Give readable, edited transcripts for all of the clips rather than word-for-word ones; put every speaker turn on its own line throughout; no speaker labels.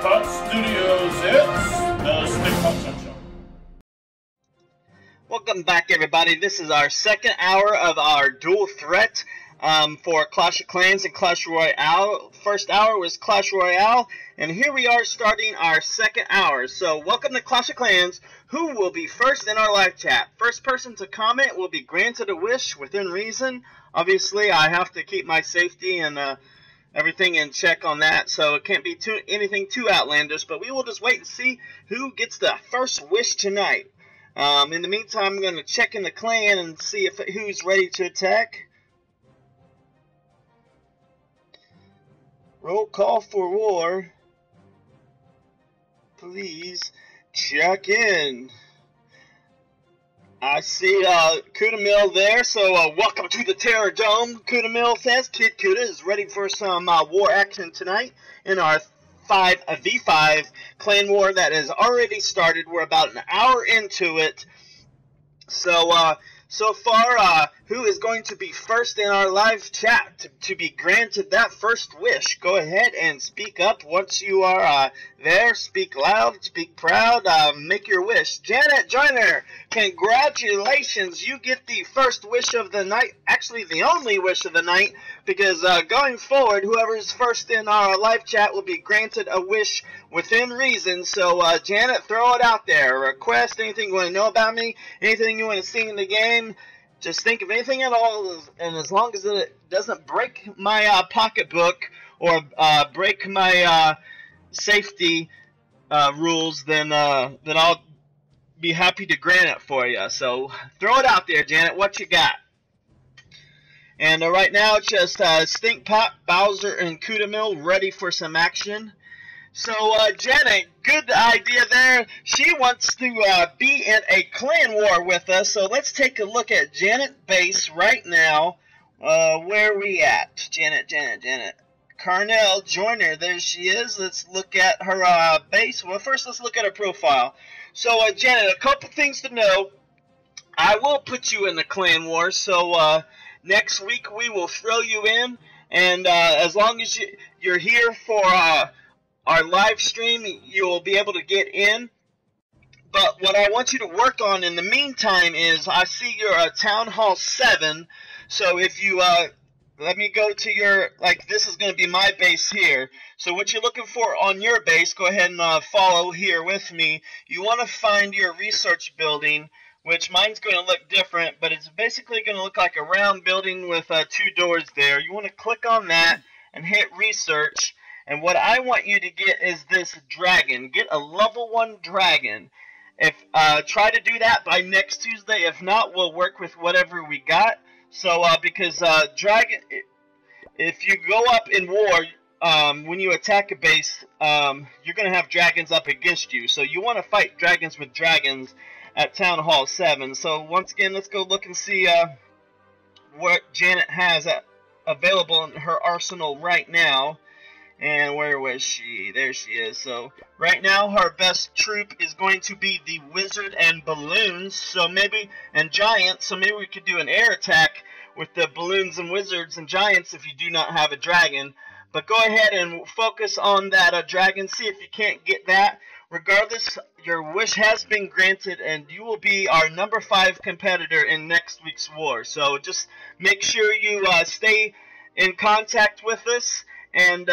Stinkpot Studios, it's the Stinkpot Show.
Welcome back, everybody. This is our second hour of our dual threat for Clash of Clans and Clash Royale. First hour was Clash Royale, and here we are starting our second hour. So welcome to Clash of Clans. Who will be first in our live chat? First person to comment will be granted a wish within reason. Obviously, I have to keep my safety and everything in check on that, so it can't be anything too outlandish, but we will just wait and see who gets the first wish tonight. In the meantime, I'm going to check in the clan and see if who's ready to attack. Roll call for war. Please check in. I see Kudamil there, so welcome to the Terror Dome. Kudamil says Kid Kuda is ready for some war action tonight in our 5v5 clan war that has already started. We're about an hour into it. So far, who is going to be first in our live chat to be granted that first wish? Go ahead and speak up once you are there. Speak loud, speak proud, make your wish. Janet Joyner, congratulations. You get the first wish of the night. Actually, the only wish of the night, because going forward, whoever is first in our live chat will be granted a wish within reason. So, Janet, throw it out there. Request, anything you want to know about me, anything you want to see in the game. Just think of anything at all, and as long as it doesn't break my pocketbook or break my safety rules, then I'll be happy to grant it for you. So throw it out there, Janet. What you got? And right now it's just Stinkpot, Bowser, and Kudamil ready for some action. So, Janet, good idea there. She wants to be in a clan war with us. So let's take a look at Janet base right now. Where are we at? Janet. Carnell Joyner, there she is. Let's look at her base. Well, first let's look at her profile. So, Janet, a couple things to know. I will put you in the clan war. So, next week we will throw you in. And as long as you're here for our live stream, you will be able to get in. But what I want you to work on in the meantime is, I see you're Town Hall 7. So if you, let me go to your, like, this is going to be my base here. So what you're looking for on your base, go ahead and follow here with me. You want to find your research building, which mine's going to look different, but it's basically going to look like a round building with 2 doors there. You want to click on that and hit research. And what I want you to get is this dragon. Get a level 1 dragon. If try to do that by next Tuesday. If not, we'll work with whatever we got. So because dragon, if you go up in war, when you attack a base, you're gonna have dragons up against you. So you want to fight dragons with dragons at Town Hall 7. So once again, let's go look and see what Janet has available in her arsenal right now. And where was she? There she is. So right now her best troop is going to be the wizard and balloons. So maybe, and giants. So maybe we could do an air attack with the balloons and wizards and giants if you do not have a dragon. But go ahead and focus on that dragon. See if you can't get that. Regardless, your wish has been granted, and you will be our number 5 competitor in next week's war. So just make sure you stay in contact with us. And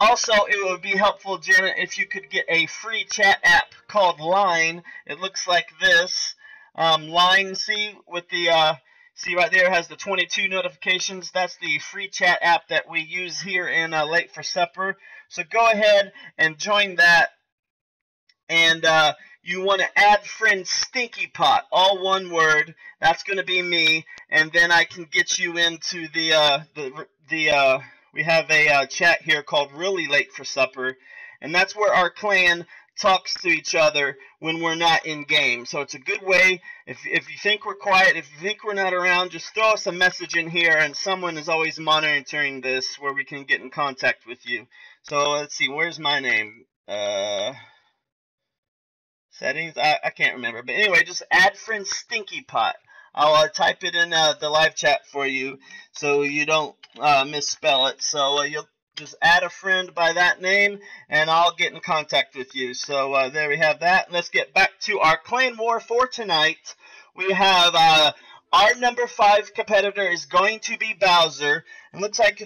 also, it would be helpful, Janet, if you could get a free chat app called Line. It looks like this. Line, see, with the see right there, has the 22 notifications. That's the free chat app that we use here in Late for Supper. So go ahead and join that. And you want to add friend Stinkpot, all one word. That's going to be me. And then I can get you into the we have a chat here called Really Late for Supper, and that's where our clan talks to each other when we're not in game. So it's a good way, if you think we're quiet, if you think we're not around, just throw us a message in here, and someone is always monitoring this where we can get in contact with you. So let's see, where's my name? Settings? I can't remember. But anyway, just add friend Stinkpot. I'll type it in the live chat for you so you don't misspell it. So just add a friend by that name, and I'll get in contact with you. So there we have that. Let's get back to our clan war for tonight. We have our number 5 competitor is going to be Bowser. It looks like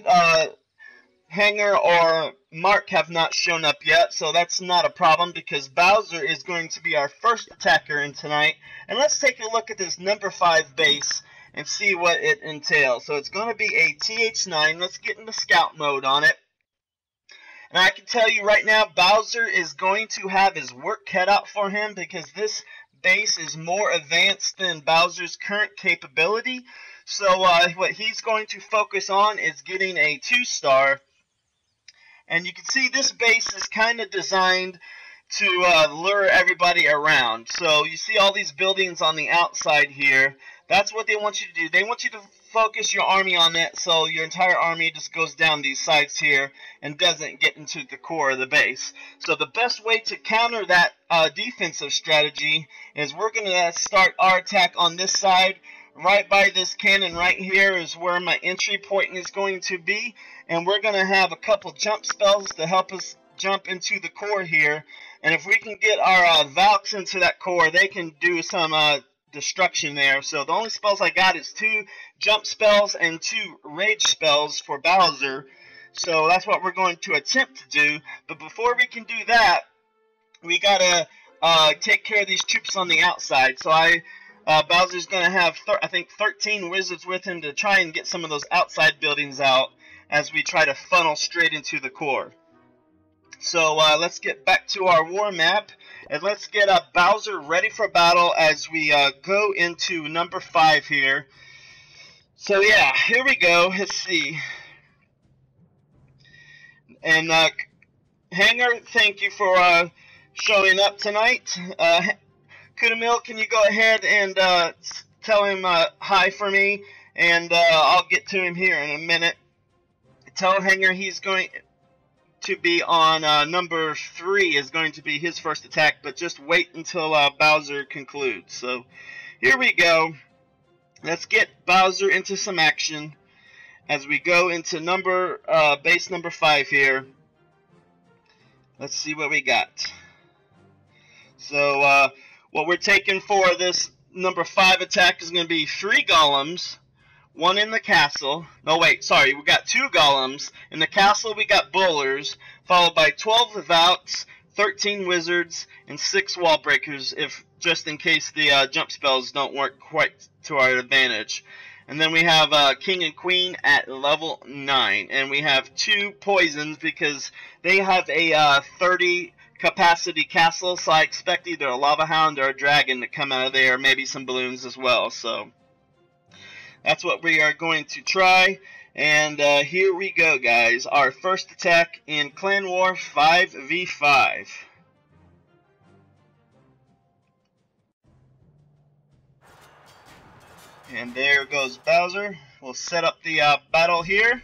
Hanger or Mark have not shown up yet, so that's not a problem because Bowser is going to be our first attacker in tonight. And let's take a look at this number 5 base and see what it entails. So it's going to be a TH9. Let's get into scout mode on it. And I can tell you right now, Bowser is going to have his work cut out for him because this base is more advanced than Bowser's current capability. So what he's going to focus on is getting a 2-star. And you can see this base is kind of designed to lure everybody around. So you see all these buildings on the outside here. That's what they want you to do. They want you to focus your army on that so your entire army just goes down these sides here and doesn't get into the core of the base. So the best way to counter that defensive strategy is we're going to start our attack on this side. Right by this cannon right here is where my entry point is going to be, and we're going to have a couple jump spells to help us jump into the core here. And if we can get our Valks into that core, they can do some destruction there. So the only spells I got is 2 jump spells and 2 rage spells for Bowser. So that's what we're going to attempt to do. But before we can do that, we got to take care of these troops on the outside. So Bowser's going to have, I think, 13 wizards with him to try and get some of those outside buildings out as we try to funnel straight into the core. So let's get back to our war map, and let's get Bowser ready for battle as we go into number 5 here. So yeah, here we go. Let's see. And Hanger, thank you for showing up tonight. Kudamil, can you go ahead and tell him hi for me, and I'll get to him here in a minute. Tell Hanger he's going to be on number 3 is going to be his first attack, but just wait until Bowser concludes. So here we go. Let's get Bowser into some action as we go into base number 5 here. Let's see what we got. So what we're taking for this number 5 attack is going to be 3 golems, 1 in the castle. No, wait, sorry, we got 2 golems. In the castle, we got bowlers, followed by 12 Valks, 13 wizards, and 6 wall breakers, just in case the jump spells don't work quite to our advantage. And then we have King and Queen at level 9, and we have 2 poisons because they have a 30 capacity castle, so I expect either a lava hound or a dragon to come out of there, maybe some balloons as well. So that's what we are going to try, and here we go, guys. Our first attack in Clan War 5v5. And there goes Bowser. We'll set up the battle here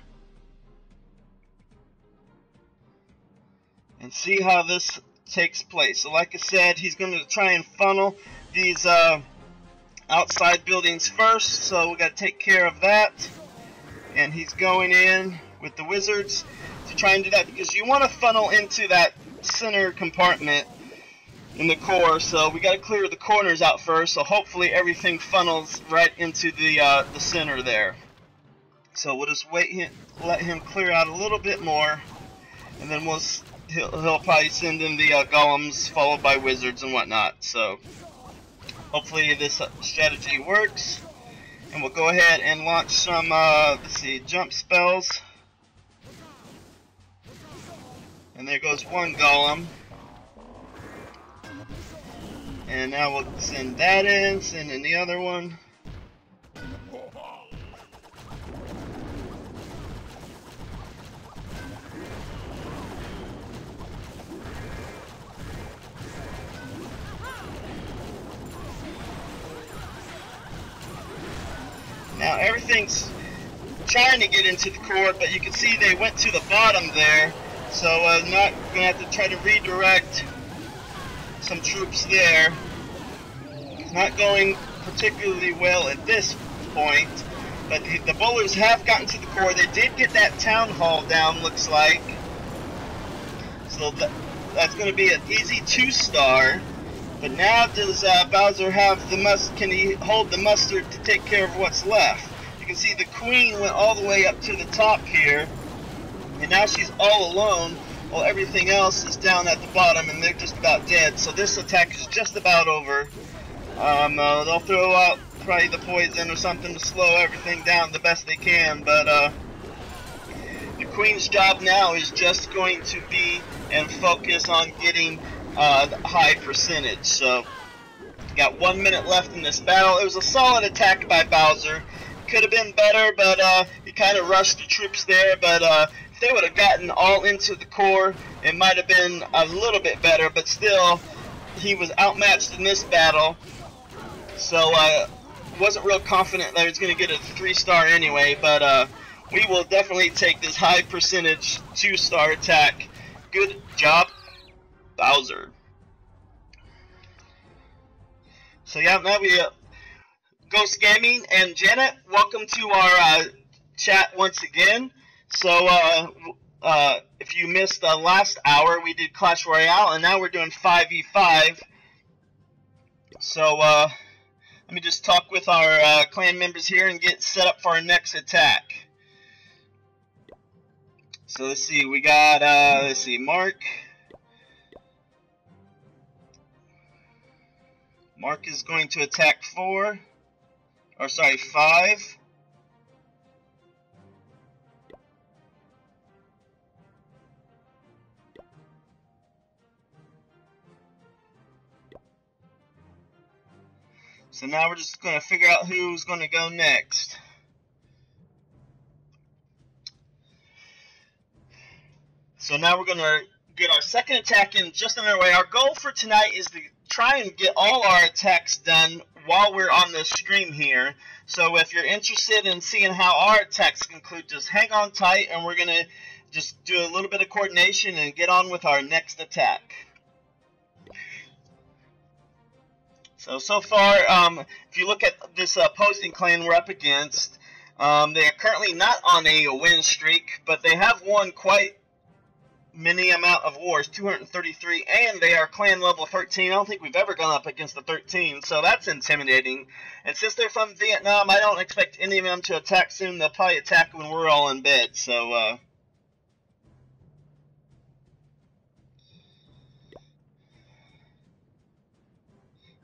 and see how this takes place. So like I said, he's going to try and funnel these outside buildings first, so we got to take care of that. And he's going in with the wizards to try and do that because you want to funnel into that center compartment in the core, so we got to clear the corners out first, so hopefully everything funnels right into the center there. So we'll just let him clear out a little bit more, and then he'll probably send in the golems followed by wizards and whatnot. So hopefully this strategy works, and we'll go ahead and launch some let's see, jump spells. And there goes 1 golem. And now we'll send that in, send in the other one. Now everything's trying to get into the core, but you can see they went to the bottom there. So not going to have to try to redirect some troops there. It's not going particularly well at this point, But the bowlers have gotten to the core. They did get that town hall down, looks like. So that's going to be an easy 2-star. But now does Bowser have the can he hold the mustard to take care of what's left? You can see the queen went all the way up to the top here. And now she's all alone while everything else is down at the bottom and they're just about dead. So this attack is just about over. They'll throw out probably the poison or something to slow everything down the best they can, but the queen's job now is just going to be and focus on getting the high percentage. So got 1 minute left in this battle. It was a solid attack by Bowser. Could have been better, but he kind of rushed the troops there. But if they would have gotten all into the core, it might have been a little bit better. But still, he was outmatched in this battle. So wasn't real confident that he was going to get a 3-star anyway. But we will definitely take this high percentage 2-star attack. Good job, Bowser. So yeah, now we Ghost Gaming and Janet, welcome to our chat once again. So if you missed the last hour, we did Clash Royale, and now we're doing 5v5. So let me just talk with our clan members here and get set up for our next attack. So let's see, we got let's see, Mark is going to attack 5. So now we're just going to figure out who's going to go next. So now we're going to get our second attack in just on our way. Our goal for tonight is to try and get all our attacks done while we're on the stream here. So if you're interested in seeing how our attacks conclude, just hang on tight and we're going to just do a little bit of coordination and get on with our next attack. So far, if you look at this opposing clan we're up against, they are currently not on a win streak, but they have won quite many amount of wars, 233, and they are clan level 13. I don't think we've ever gone up against the 13, so that's intimidating. And since they're from Vietnam, I don't expect any of them to attack soon. They'll probably attack when we're all in bed, so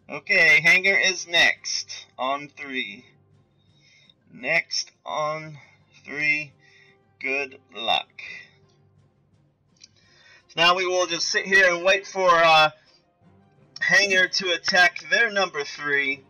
okay, Hanger is next on 3. Next on 3. Good luck. So now we will just sit here and wait for Hanger to attack their number 3.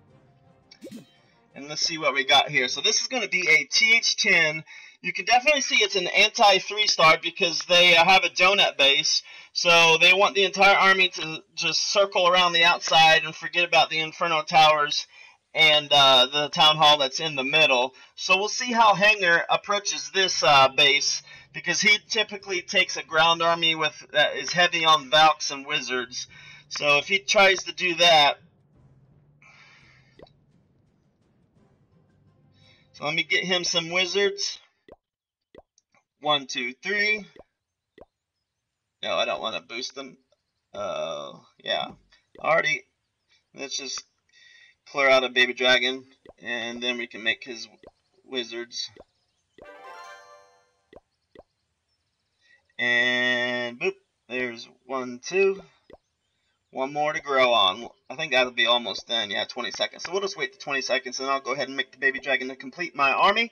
And let's see what we got here. So this is going to be a TH10. You can definitely see it's an anti-3-star because they have a donut base. So they want the entire army to just circle around the outside and forget about the Inferno Towers and the Town Hall that's in the middle. So we'll see how Hanger approaches this base, because he typically takes a ground army that is heavy on Valks and Wizards. So if he tries to do that, so let me get him some Wizards. 1, 2, 3. No, I don't want to boost them. Yeah. Already, let's just clear out a baby dragon, and then we can make his Wizards. And boop, there's 1, 2. One more to grow on. I think that'll be almost done. Yeah, 20 seconds. So we'll just wait the 20 seconds, and I'll go ahead and make the baby dragon to complete my army.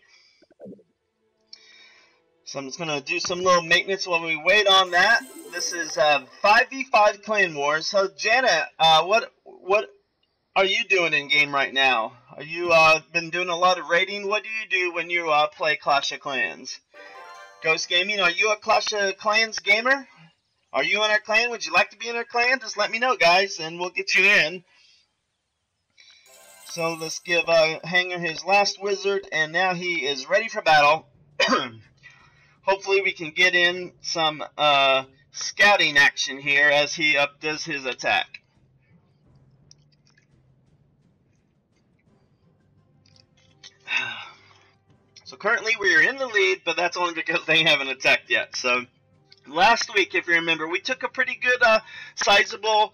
So I'm just going to do some little maintenance while we wait on that. This is 5v5 Clan Wars. So Janet, what are you doing in game right now? Are you been doing a lot of raiding? What do you do when you play Clash of Clans? Ghost Gaming, are you a Clash of Clans gamer? Are you in our clan? Would you like to be in our clan? Just let me know, guys, and we'll get you in. So let's give Hanger his last wizard, and now he is ready for battle. Hopefully we can get in some scouting action here as he does his attack. So currently we are in the lead, but that's only because they haven't attacked yet. So last week, if you remember, we took a pretty good sizable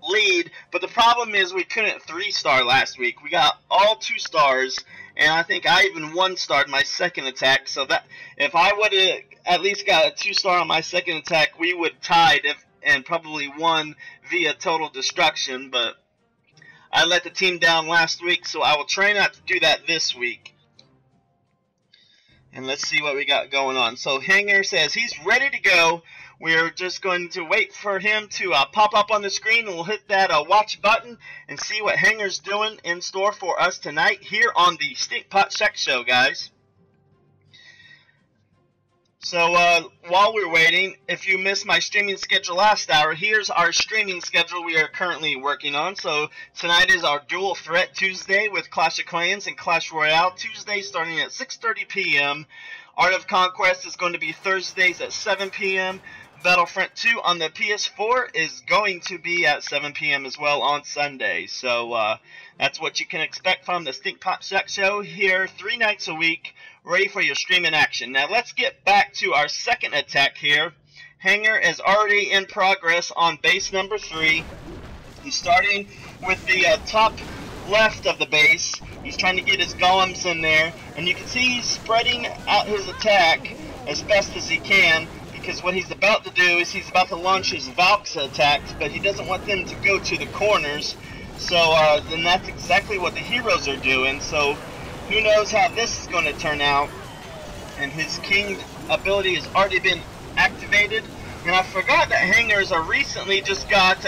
lead, but the problem is we couldn't 3-star last week. We got all 2 stars, and I think I even 1-starred my second attack, so that if I would have at least got a 2-star on my second attack, we would tied and probably won via total destruction, but I let the team down last week, so I will try not to do that this week. And let's see what we got going on. So Hanger says he's ready to go. We're just going to wait for him to pop up on the screen, and we'll hit that watch button and see what Hanger's doing in store for us tonight here on the Stinkpot Sex Show, guys. So while we're waiting, if you missed my streaming schedule last hour, here's our streaming schedule we are currently working on. So tonight is our Dual Threat Tuesday with Clash of Clans and Clash Royale. Tuesday starting at 6:30 p.m. Art of Conquest is going to be Thursdays at 7 p.m. Battlefront 2 on the PS4 is going to be at 7 p.m. as well on Sunday. So that's what you can expect from the Stinkpot Sex Show here 3 nights a week, ready for your streaming action. Now let's get back to our second attack here. Hanger is already in progress on base number 3. He's starting with the top left of the base. He's trying to get his golems in there, and you can see he's spreading out his attack as best as he can, because what he's about to do is he's about to launch his Valks attacks, but he doesn't want them to go to the corners. So then that's exactly what the heroes are doing. So who knows how this is going to turn out. And his king ability has already been activated. And I forgot that Hangers recently just got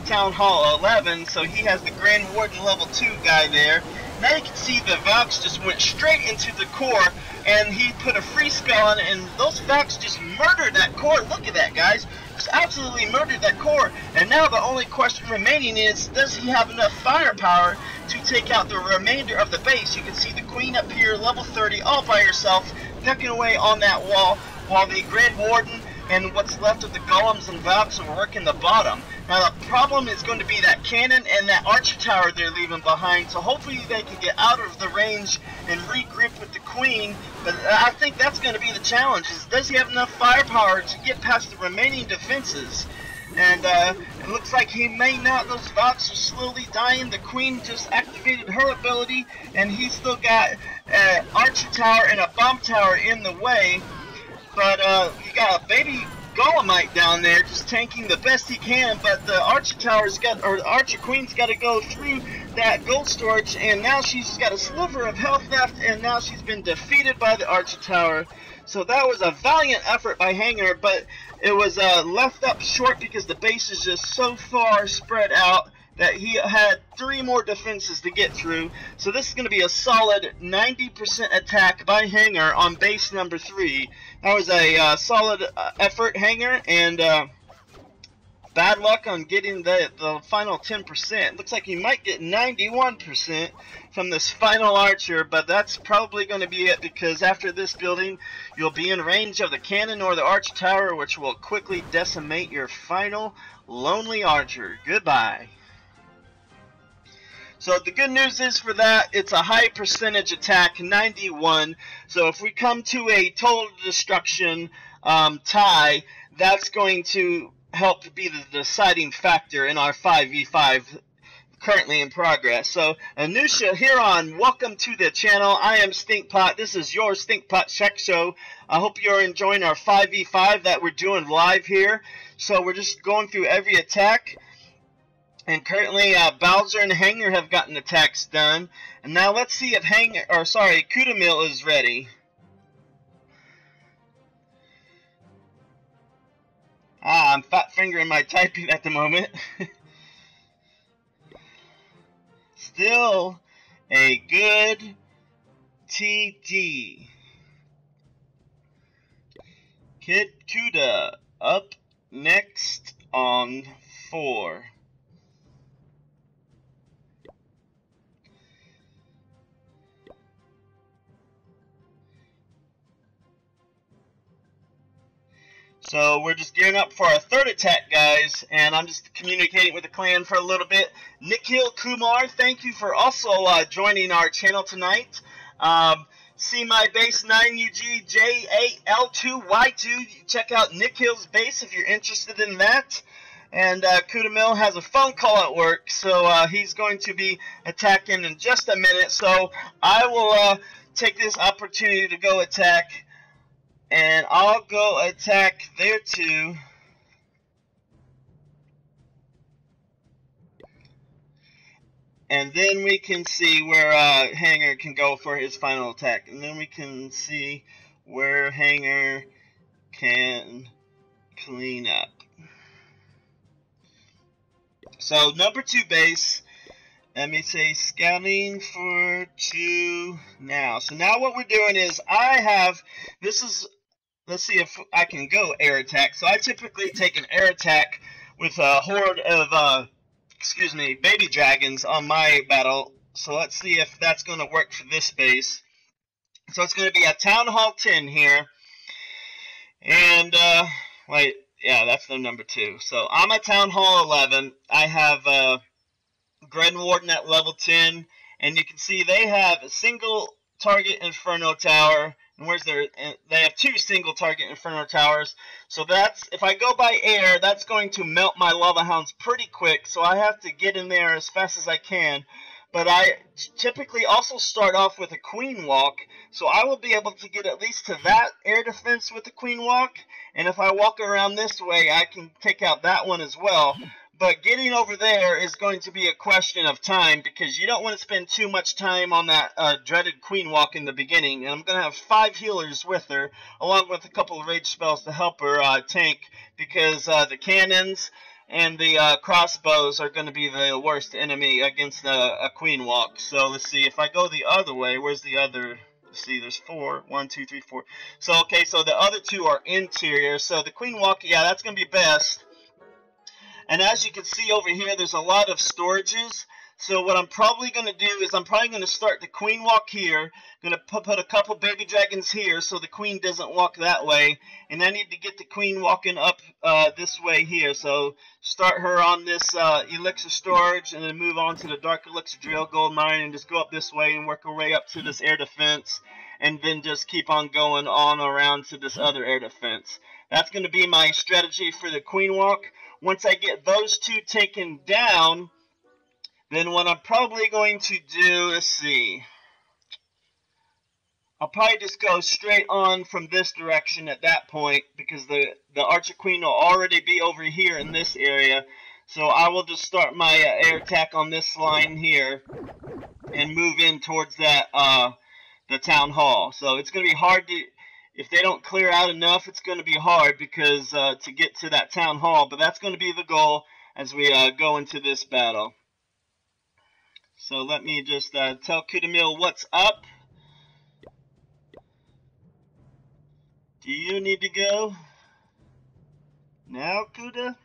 Town Hall 11, so he has the Grand Warden level 2 guy there. Now you can see the Valks just went straight into the core, and he put a free spell on it, and those Valks just murdered that core. Look at that, guys. Just absolutely murdered that core. And now the only question remaining is, does he have enough firepower to take out the remainder of the base? You can see the Queen up here, level 30, all by herself, pecking away on that wall, while the Grand Warden and what's left of the golems and Valks are working the bottom. Now the problem is going to be that cannon and that archer tower they're leaving behind, so hopefully they can get out of the range and regroup with the queen. But I think that's going to be the challenge, is does he have enough firepower to get past the remaining defenses? And it looks like he may not. Those Valks are slowly dying. The queen just activated her ability, and he's still got an archer tower and a bomb tower in the way. But you got a baby Golemite down there just tanking the best he can, but the Archer Tower's got, or the Archer Queen's got to go through that gold storage, and now she's got a sliver of health left, and now she's been defeated by the Archer Tower. So that was a valiant effort by Hanger, but it was left up short because the base is just so far spread out that he had 3 more defenses to get through. So this is going to be a solid 90% attack by Hanger on base number 3. That was a solid effort, Hanger, and bad luck on getting the final 10%. Looks like he might get 91% from this final archer, but that's probably going to be it, because after this building, you'll be in range of the cannon or the archer tower, which will quickly decimate your final lonely archer. Goodbye. So the good news is for that, it's a high percentage attack, 91. So if we come to a total destruction tie, that's going to help be the deciding factor in our 5v5 currently in progress. So Anusha Huron, welcome to the channel. I am Stinkpot. This is your Stinkpot Check Show. I hope you're enjoying our 5v5 that we're doing live here. So we're just going through every attack. And currently, Bowser and Hanger have gotten attacks done. And now let's see if Kudamil is ready. I'm fat fingering my typing at the moment. Still a good TD. Kid Kuda up next on 4. So we're just gearing up for our third attack, guys, and I'm just communicating with the clan for a little bit. Nikhil Kumar, thank you for also joining our channel tonight. see my base 9UGJ8L2Y2. Check out Nick Hill's base if you're interested in that. And Kudamil has a phone call at work, so he's going to be attacking in just a minute. So I will take this opportunity to go attack, and I'll go attack there too. And then we can see where Hanger can go for his final attack. And then we can see where Hanger can clean up. So, number 2 base. Let me say scouting for 2 now. So now what we're doing is let's see if I can go air attack. So I typically take an air attack with a horde of baby dragons on my battle. So let's see if that's going to work for this base. So it's going to be a Town Hall 10 here. And, wait, yeah, that's the number 2. So I'm at Town Hall 11. I have Gren Warden at level 10. And you can see they have a single target Inferno Tower. And they have 2 single target Inferno Towers. So that's, if I go by air, that's going to melt my Lava Hounds pretty quick. So I have to get in there as fast as I can. But I typically also start off with a Queen Walk. So I will be able to get at least to that air defense with the Queen Walk. And if I walk around this way, I can take out that one as well. But getting over there is going to be a question of time, because you don't want to spend too much time on that dreaded Queen Walk in the beginning. And I'm going to have 5 healers with her, along with a couple of rage spells to help her tank, because the cannons and the crossbows are going to be the worst enemy against a Queen Walk. So let's see, if I go the other way, where's the other? Let's see, there's 4. 1, 2, 3, 4. So, okay, so the other 2 are interior. So the Queen Walk, yeah, that's going to be best. And as you can see over here, there's a lot of storages. So what I'm probably going to do is I'm probably going to start the Queen Walk here. Going to put a couple baby dragons here so the Queen doesn't walk that way. And I need to get the Queen walking up this way here. So start her on this elixir storage, and then move on to the Dark Elixir Drill Gold Mine, and just go up this way and work our way up to this air defense. And then just keep on going on around to this other air defense. That's going to be my strategy for the Queen Walk. Once I get those 2 taken down, then what I'm probably going to do, let's see, I'll probably just go straight on from this direction at that point, because the Archer Queen will already be over here in this area. So I will just start my air attack on this line here and move in towards that the Town Hall. So it's going to be hard to, if they don't clear out enough, it's going to be hard, because to get to that Town Hall. But that's going to be the goal as we go into this battle. So let me just tell Kudamil what's up. Do you need to go now, Kuda?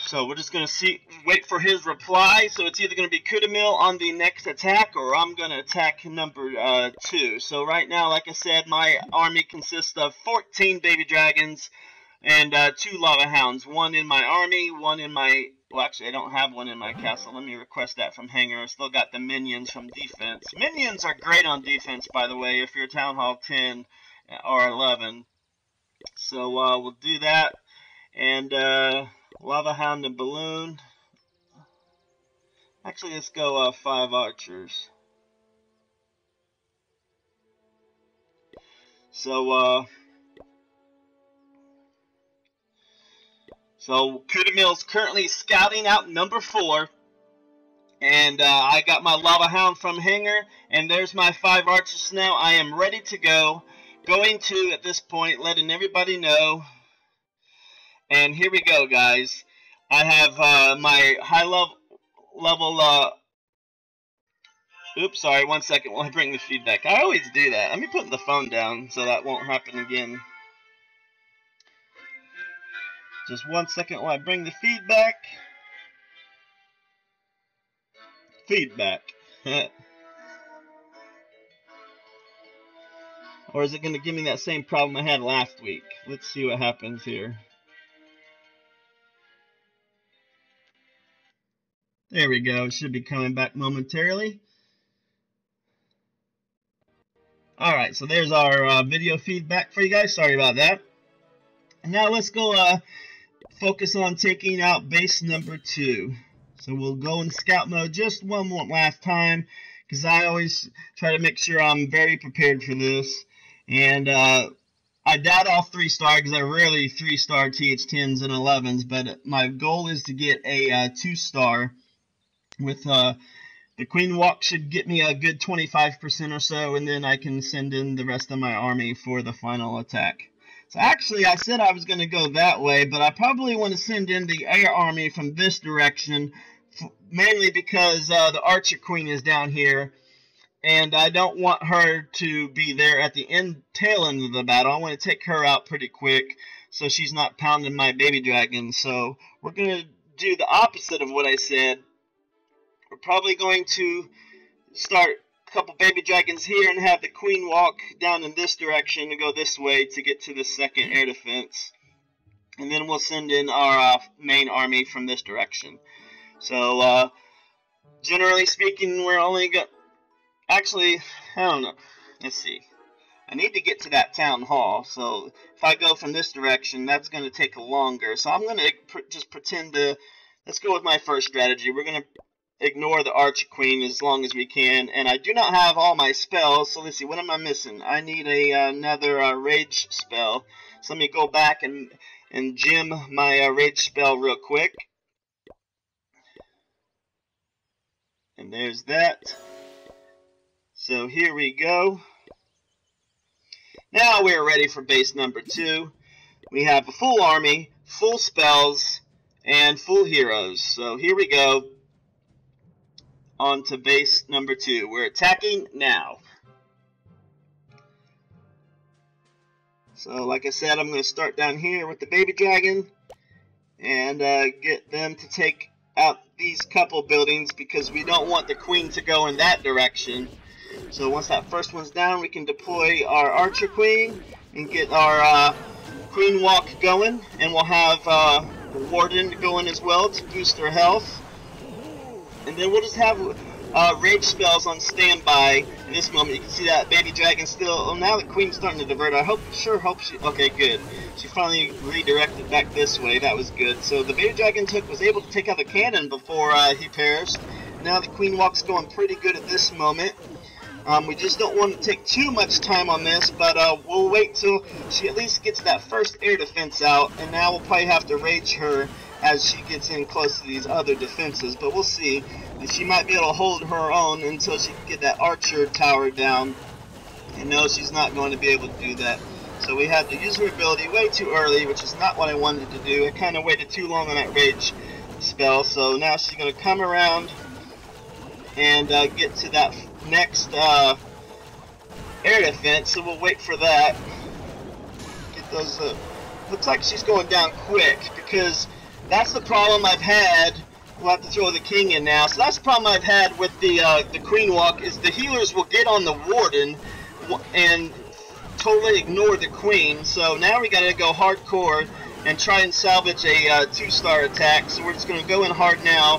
So we're just going to wait for his reply. So it's either going to be Kudamil on the next attack, or I'm going to attack number 2. So right now, like I said, my army consists of 14 baby dragons and 2 lava hounds. 1 in my army, 1 in my... Well, actually, I don't have 1 in my castle. Let me request that from Hanger. I still got the minions from defense. Minions are great on defense, by the way, if you're Town Hall 10 or 11. So we'll do that. And... Lava Hound and Balloon. Actually, let's go 5 archers. So Kudamil's currently scouting out number 4. And I got my Lava Hound from Hanger. And there's my 5 archers now. I am ready to go. Going to, at this point, letting everybody know. And here we go, guys. I have my high level oops, sorry, 1 second while I bring the feedback. I always do that. Let me put the phone down so that won't happen again. Just 1 second while I bring the feedback. Feedback. Or is it going to give me that same problem I had last week? Let's see what happens here. There we go. It should be coming back momentarily. Alright, so there's our video feedback for you guys. Sorry about that. And now let's go focus on taking out base number 2. So we'll go in scout mode just one more last time, because I always try to make sure I'm very prepared for this. And I doubt all 3-star, because I rarely 3-star TH10s and 11s, but my goal is to get a 2-star with the Queen Walk should get me a good 25% or so, and then I can send in the rest of my army for the final attack. So actually, I said I was going to go that way, but I probably want to send in the air army from this direction, mainly because the Archer Queen is down here, and I don't want her to be there at the tail end of the battle. I want to take her out pretty quick so she's not pounding my baby dragon. So we're going to do the opposite of what I said. We're probably going to start a couple baby dragons here and have the Queen walk down in this direction and go this way to get to the second air defense. And then we'll send in our main army from this direction. So, generally speaking, we're only going... Actually, I don't know. Let's see. I need to get to that town hall, so if I go from this direction, that's going to take longer. So I'm going to just pretend to... Let's go with my first strategy. We're going to ignore the Archer Queen as long as we can, and I do not have all my spells, so let's see, what am I missing? I need another rage spell, so let me go back and gem my rage spell real quick. And there's that. So here we go. Now we're ready for base number 2. We have a full army, full spells, and full heroes. So here we go. On to base number 2. We're attacking now. So like I said, I'm going to start down here with the baby dragon and get them to take out these couple buildings because we don't want the queen to go in that direction. So once that first one's down, we can deploy our Archer Queen and get our Queen Walk going, and we'll have Warden going as well to boost her health. And then we'll just have rage spells on standby in this moment. You can see that baby dragon still... Oh, now the queen's starting to divert. I hope she... Okay, good. She finally redirected back this way. That was good. So the baby dragon was able to take out the cannon before he perished. Now the queen walk's going pretty good at this moment. We just don't want to take too much time on this, but we'll wait till she at least gets that first air defense out, and now we'll probably have to rage her as she gets in close to these other defenses, but we'll see. She might be able to hold her own until she can get that archer tower down, and no, she's not going to be able to do that. So we had to use her ability way too early, which is not what I wanted to do. I kind of waited too long on that rage spell, so now she's going to come around and get to that next air defense, so we'll wait for that. Get those, looks like she's going down quick, because that's the problem I've had. We'll have to throw the king in now. So that's the problem I've had with the queen walk, is the healers will get on the warden and totally ignore the queen. So now we gotta go hardcore and try and salvage a 2-star attack. So we're just gonna go in hard now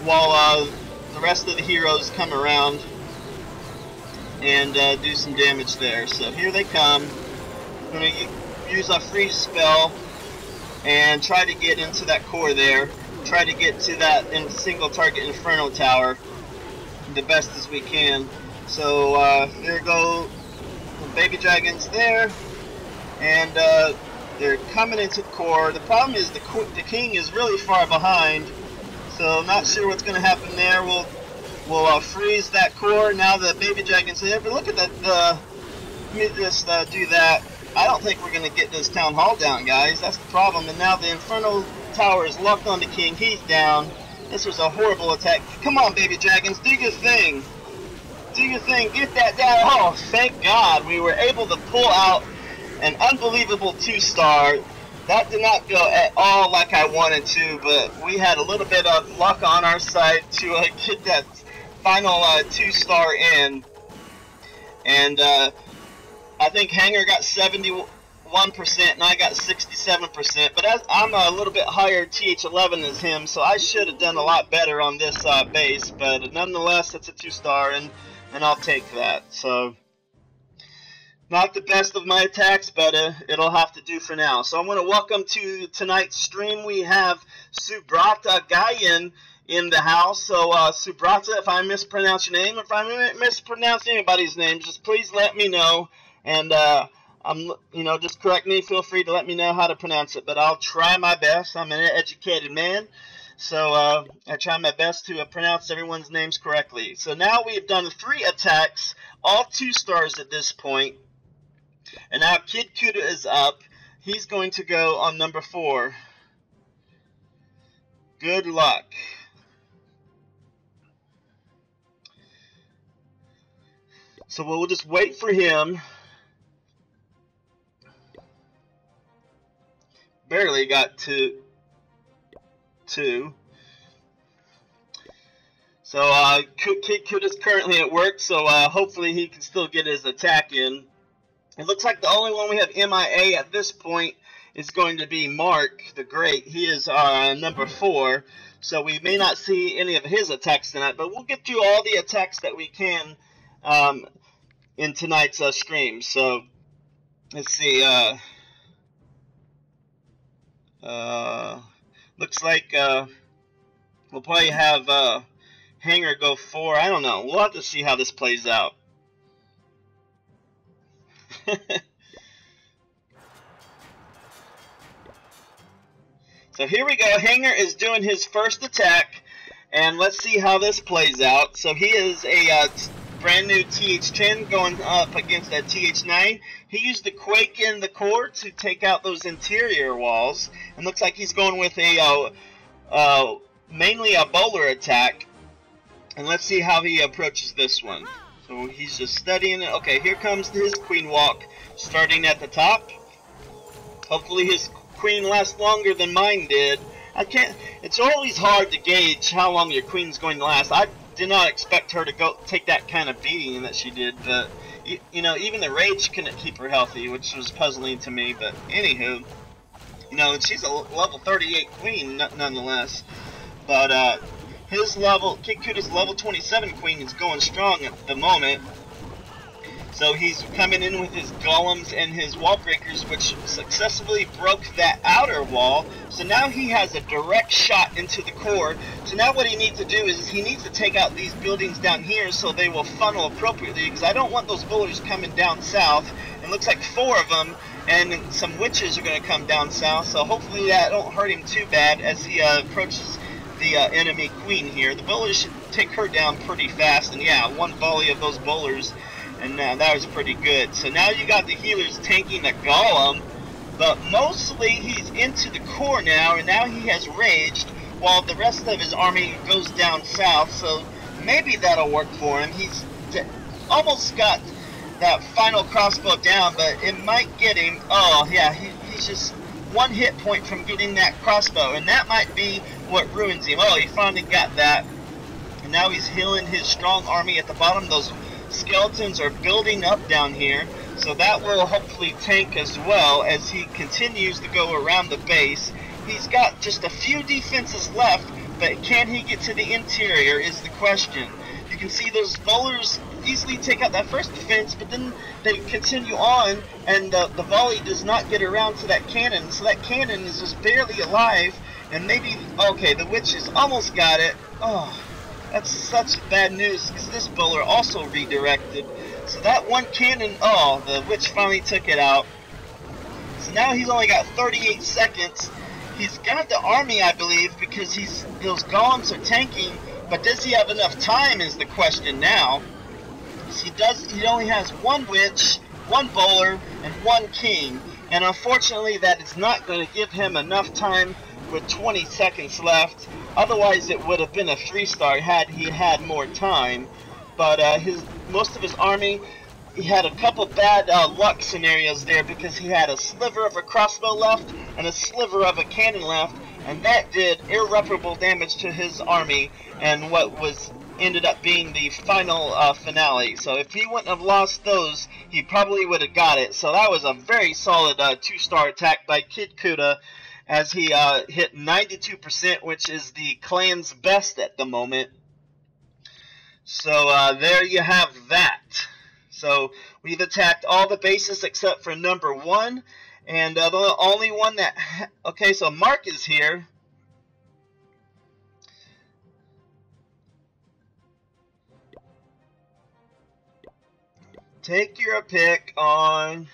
while the rest of the heroes come around and do some damage there. So here they come. I'm gonna use a free spell and try to get into that core there. Try to get to that single target Inferno Tower the best as we can. So there go the baby dragons there, and they're coming into core. The problem is the king is really far behind, so I'm not sure what's going to happen there. We'll freeze that core. Now the baby dragon's there, but look at that. Let me just do that. I don't think we're going to get this town hall down, guys. That's the problem. And now the Inferno Tower is locked on the king. He's down. This was a horrible attack. Come on, baby dragons. Do your thing. Do your thing. Get that down. Oh, thank God. We were able to pull out an unbelievable 2-star. That did not go at all like I wanted to, but we had a little bit of luck on our side to get that final 2-star in. And I think Hanger got 71% and I got 67%. 27%, but I'm a little bit higher TH11 as him, so I should have done a lot better on this base, but nonetheless, it's a 2-star, and I'll take that. So, not the best of my attacks, but it'll have to do for now. So I'm going to welcome to tonight's stream. We have Subrata Gayan in the house. So Subrata, if I mispronounce your name, if I mispronounce anybody's name, just please let me know. And just correct me. Feel free to let me know how to pronounce it. But I'll try my best. I'm an educated man, so I try my best to pronounce everyone's names correctly. So now we've done 3 attacks, all 2-stars at this point. And now Kid Kuda is up. He's going to go on number 4. Good luck. So we'll just wait for him. Barely got to 2. So Kid Kuda's currently at work, so hopefully he can still get his attack in. It looks like the only one we have MIA at this point is going to be Mark the Great. He is number 4, so we may not see any of his attacks tonight, but we'll get through all the attacks that we can in tonight's stream. So let's see. Looks like we'll probably have Hanger go 4. I don't know. We'll have to see how this plays out. So here we go. Hanger is doing his first attack, and let's see how this plays out. So he is a brand new TH10 going up against that TH9. He used the Quake in the core to take out those interior walls, and looks like he's going with a mainly a bowler attack. And let's see how he approaches this one. So he's just studying it. Okay, here comes his queen walk, starting at the top. Hopefully his queen lasts longer than mine did. It's always hard to gauge how long your queen's going to last. I did not expect her to go take that kind of beating that she did, but you know, even the rage couldn't keep her healthy, which was puzzling to me. But anywho, you know, she's a level 38 queen nonetheless. But his level, Kid Kuda's level 27 queen is going strong at the moment. So he's coming in with his golems and his wall breakers, which successfully broke that outer wall. So now he has a direct shot into the core. So now what he needs to do is he needs to take out these buildings down here so they will funnel appropriately, because I don't want those bullets coming down south. It looks like 4 of them, and some witches are going to come down south. So hopefully that don't hurt him too bad as he approaches the enemy queen here. The bowlers should take her down pretty fast, and yeah, 1 volley of those bowlers, and that was pretty good. So now you got the healers tanking the golem, but mostly he's into the core now, and now he has raged while the rest of his army goes down south. So maybe that'll work for him. He's almost got that final crossbow down, but it might get him. Oh yeah, he's just 1 hit point from getting that crossbow, and that might be what ruins him. Oh, he finally got that, and now he's healing his strong army at the bottom. Those skeletons are building up down here, so that will hopefully tank as well as he continues to go around the base. He's got just a few defenses left, but can he get to the interior is the question. You can see those bowlers easily take out that first defense, but then they continue on, and the volley does not get around to that cannon, so that cannon is just barely alive. And maybe, okay, the witches almost got it. Oh, that's such bad news, because this bowler also redirected. So that 1 cannon, oh, the witch finally took it out. So now he's only got 38 seconds. He's got the army, I believe, because those golems are tanking, but does he have enough time is the question now. He only has 1 witch, 1 bowler, and 1 king, and unfortunately that is not going to give him enough time with 20 seconds left. Otherwise it would have been a 3-star had he had more time. But most of his army, he had a couple bad luck scenarios there, because he had a sliver of a crossbow left and a sliver of a cannon left, and that did irreparable damage to his army, and what ended up being the final finale. So if he wouldn't have lost those, he probably would have got it. So that was a very solid 2-star attack by Kid Kuda, as he hit 92%, which is the clan's best at the moment. So there you have that. So we've attacked all the bases except for number 1. And the only one that... Okay, so Mark is here. Take your pick on...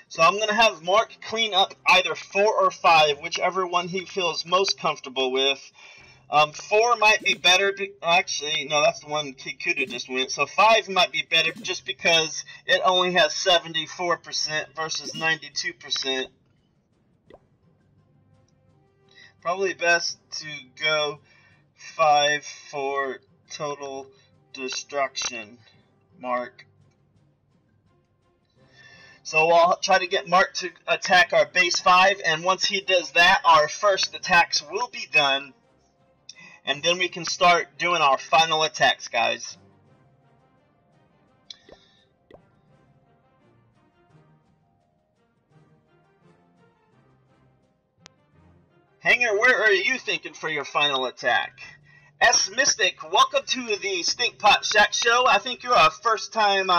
So I'm going to have Mark clean up either 4 or 5, whichever one he feels most comfortable with. 4 might be better. Actually, no, that's the one Kikuda just went. So 5 might be better just because it only has 74% versus 92%. Probably best to go 5 for total destruction, Mark. So I'll try to get Mark to attack our base 5, and once he does that, our first attacks will be done, and then we can start doing our final attacks, guys. Hanger, where are you thinking for your final attack? S Mystic, welcome to the Stinkpot Shack Show. I think you're a first-time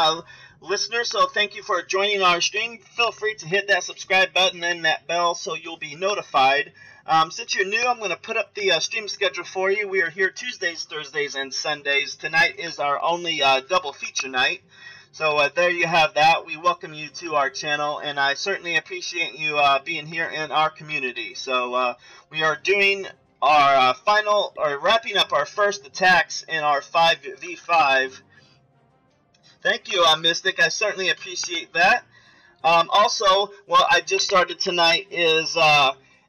listener, so thank you for joining our stream. Feel free to hit that subscribe button and that bell so you'll be notified. Since you're new, I'm going to put up the stream schedule for you. We are here Tuesdays, Thursdays, and Sundays. Tonight is our only double feature night. So there you have that. We welcome you to our channel, and I certainly appreciate you being here in our community. So we are doing our wrapping up our first attacks in our 5v5. Thank you, Mystic. I certainly appreciate that. Also, what I just started tonight is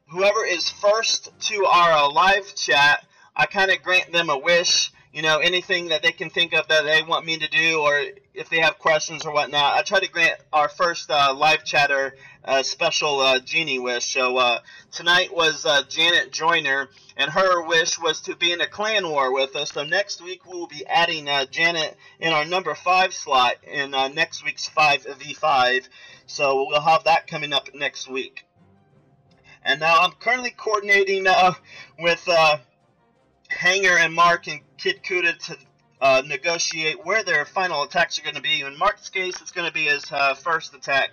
whoever is first to our live chat, I kind of grant them a wish. You know, anything that they can think of that they want me to do, or if they have questions or whatnot. I try to grant our first live chatter a special genie wish. So tonight was Janet Joyner, and her wish was to be in a clan war with us. So next week we will be adding Janet in our number 5 slot in next week's 5v5. So we'll have that coming up next week. And now I'm currently coordinating with Hanger and Mark and Kid Kuda to negotiate where their final attacks are going to be. In Mark's case, it's going to be his first attack.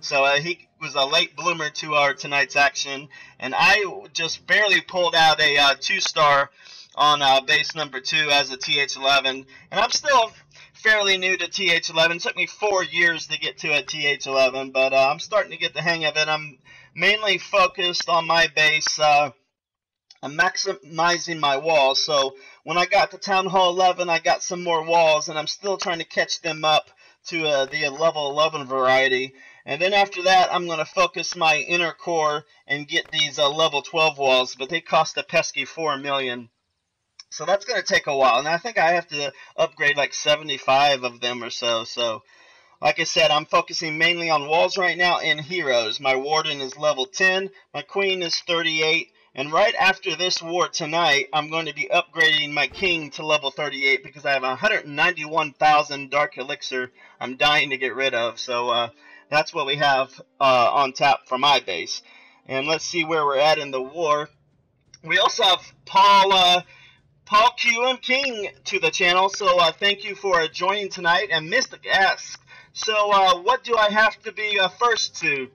So he was a late bloomer to our tonight's action, and I just barely pulled out a 2-star on base number 2 as a TH11, and I'm still fairly new to TH11. It took me 4 years to get to a TH11, but I'm starting to get the hang of it. I'm mainly focused on my base. I'm maximizing my walls, so when I got to Town Hall 11, I got some more walls, and I'm still trying to catch them up to the level 11 variety. And then after that, I'm going to focus my inner core and get these level 12 walls, but they cost a pesky 4 million. So that's going to take a while, and I think I have to upgrade like 75 of them or so. So, like I said, I'm focusing mainly on walls right now and heroes. My warden is level 10, my queen is 38, and right after this war tonight, I'm going to be upgrading my king to level 38 because I have 191,000 dark elixir I'm dying to get rid of. So that's what we have on tap for my base. And let's see where we're at in the war. We also have Paul QM King to the channel, so thank you for joining tonight. And Mystic asks, so what do I have to be first to?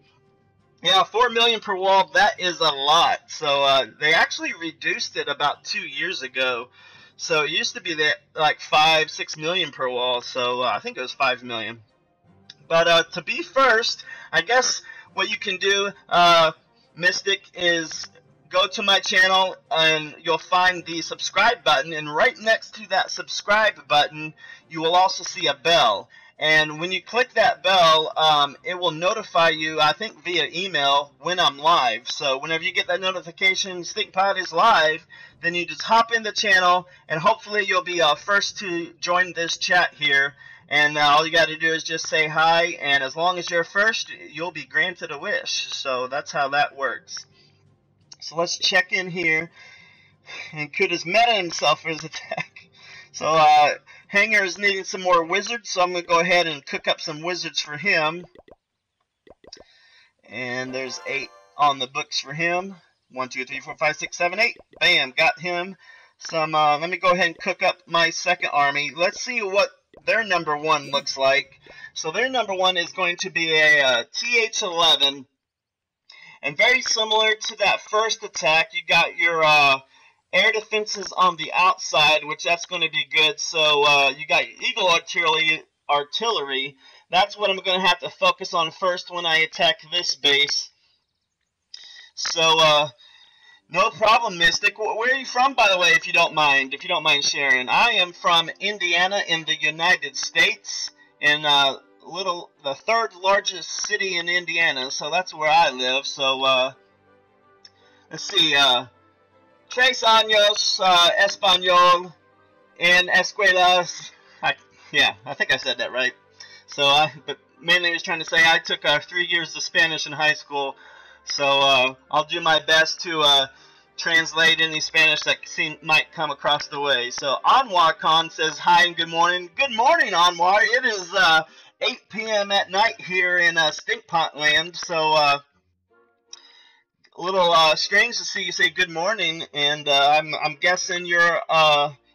Yeah, 4 million per wall, that is a lot. So they actually reduced it about 2 years ago. So it used to be like 5-6 million per wall, so I think it was 5 million. But to be first, I guess what you can do, Mystic, is go to my channel and you'll find the subscribe button, and right next to that subscribe button you will also see a bell. And when you click that bell, it will notify you, I think via email, when I'm live. So whenever you get that notification, Stinkpot is live, then you just hop in the channel, and hopefully you'll be first to join this chat here. And all you got to do is just say hi, and as long as you're first, you'll be granted a wish. So that's how that works. So let's check in here. And Kuda's meta himself for his attack. So Hanger is needing some more wizards, so I'm going to go ahead and cook up some wizards for him. And there's 8 on the books for him. 1, 2, 3, 4, 5, 6, 7, 8. Bam, got him some. Let me go ahead and cook up my second army. Let's see what their number 1 looks like. So their number 1 is going to be a TH11. And very similar to that first attack, you got your air defenses on the outside, which that's going to be good. So you got Eagle artillery. That's what I'm going to have to focus on first when I attack this base. So no problem, Mystic. Where are you from, by the way, if you don't mind sharing? I am from Indiana in the United States, in the 3rd largest city in Indiana, so that's where I live. So let's see, 3 años español en escuelas. Yeah, I think I said that right. So but mainly I was trying to say I took 3 years of Spanish in high school. So I'll do my best to translate any Spanish that might come across the way. So Anwar Khan says hi and good morning. Good morning, Anwar. It is 8 p.m. at night here in Stinkpot land. So a little strange to see you say good morning. And I'm guessing you're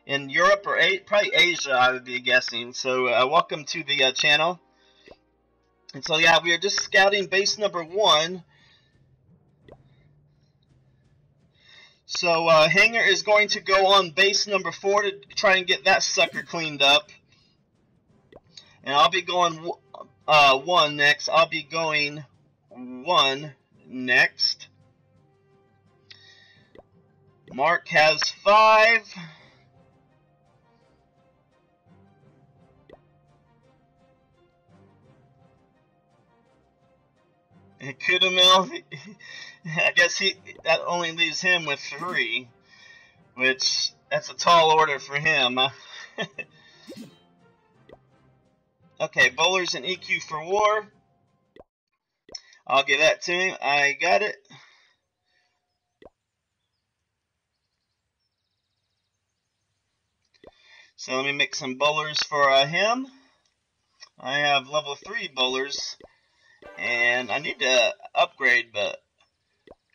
in Europe or probably Asia, I would be guessing. So welcome to the channel. And so yeah, we are just scouting base number 1. So Hanger is going to go on base number 4 to try and get that sucker cleaned up. And I'll be going 1 next. I'll be going 1 next. Mark has 5. And Kudamil, I guess that only leaves him with 3, which that's a tall order for him. Okay, bowlers and EQ for war. I'll give that to him. I got it. So let me make some bowlers for him. I have level 3 bowlers, and I need to upgrade, but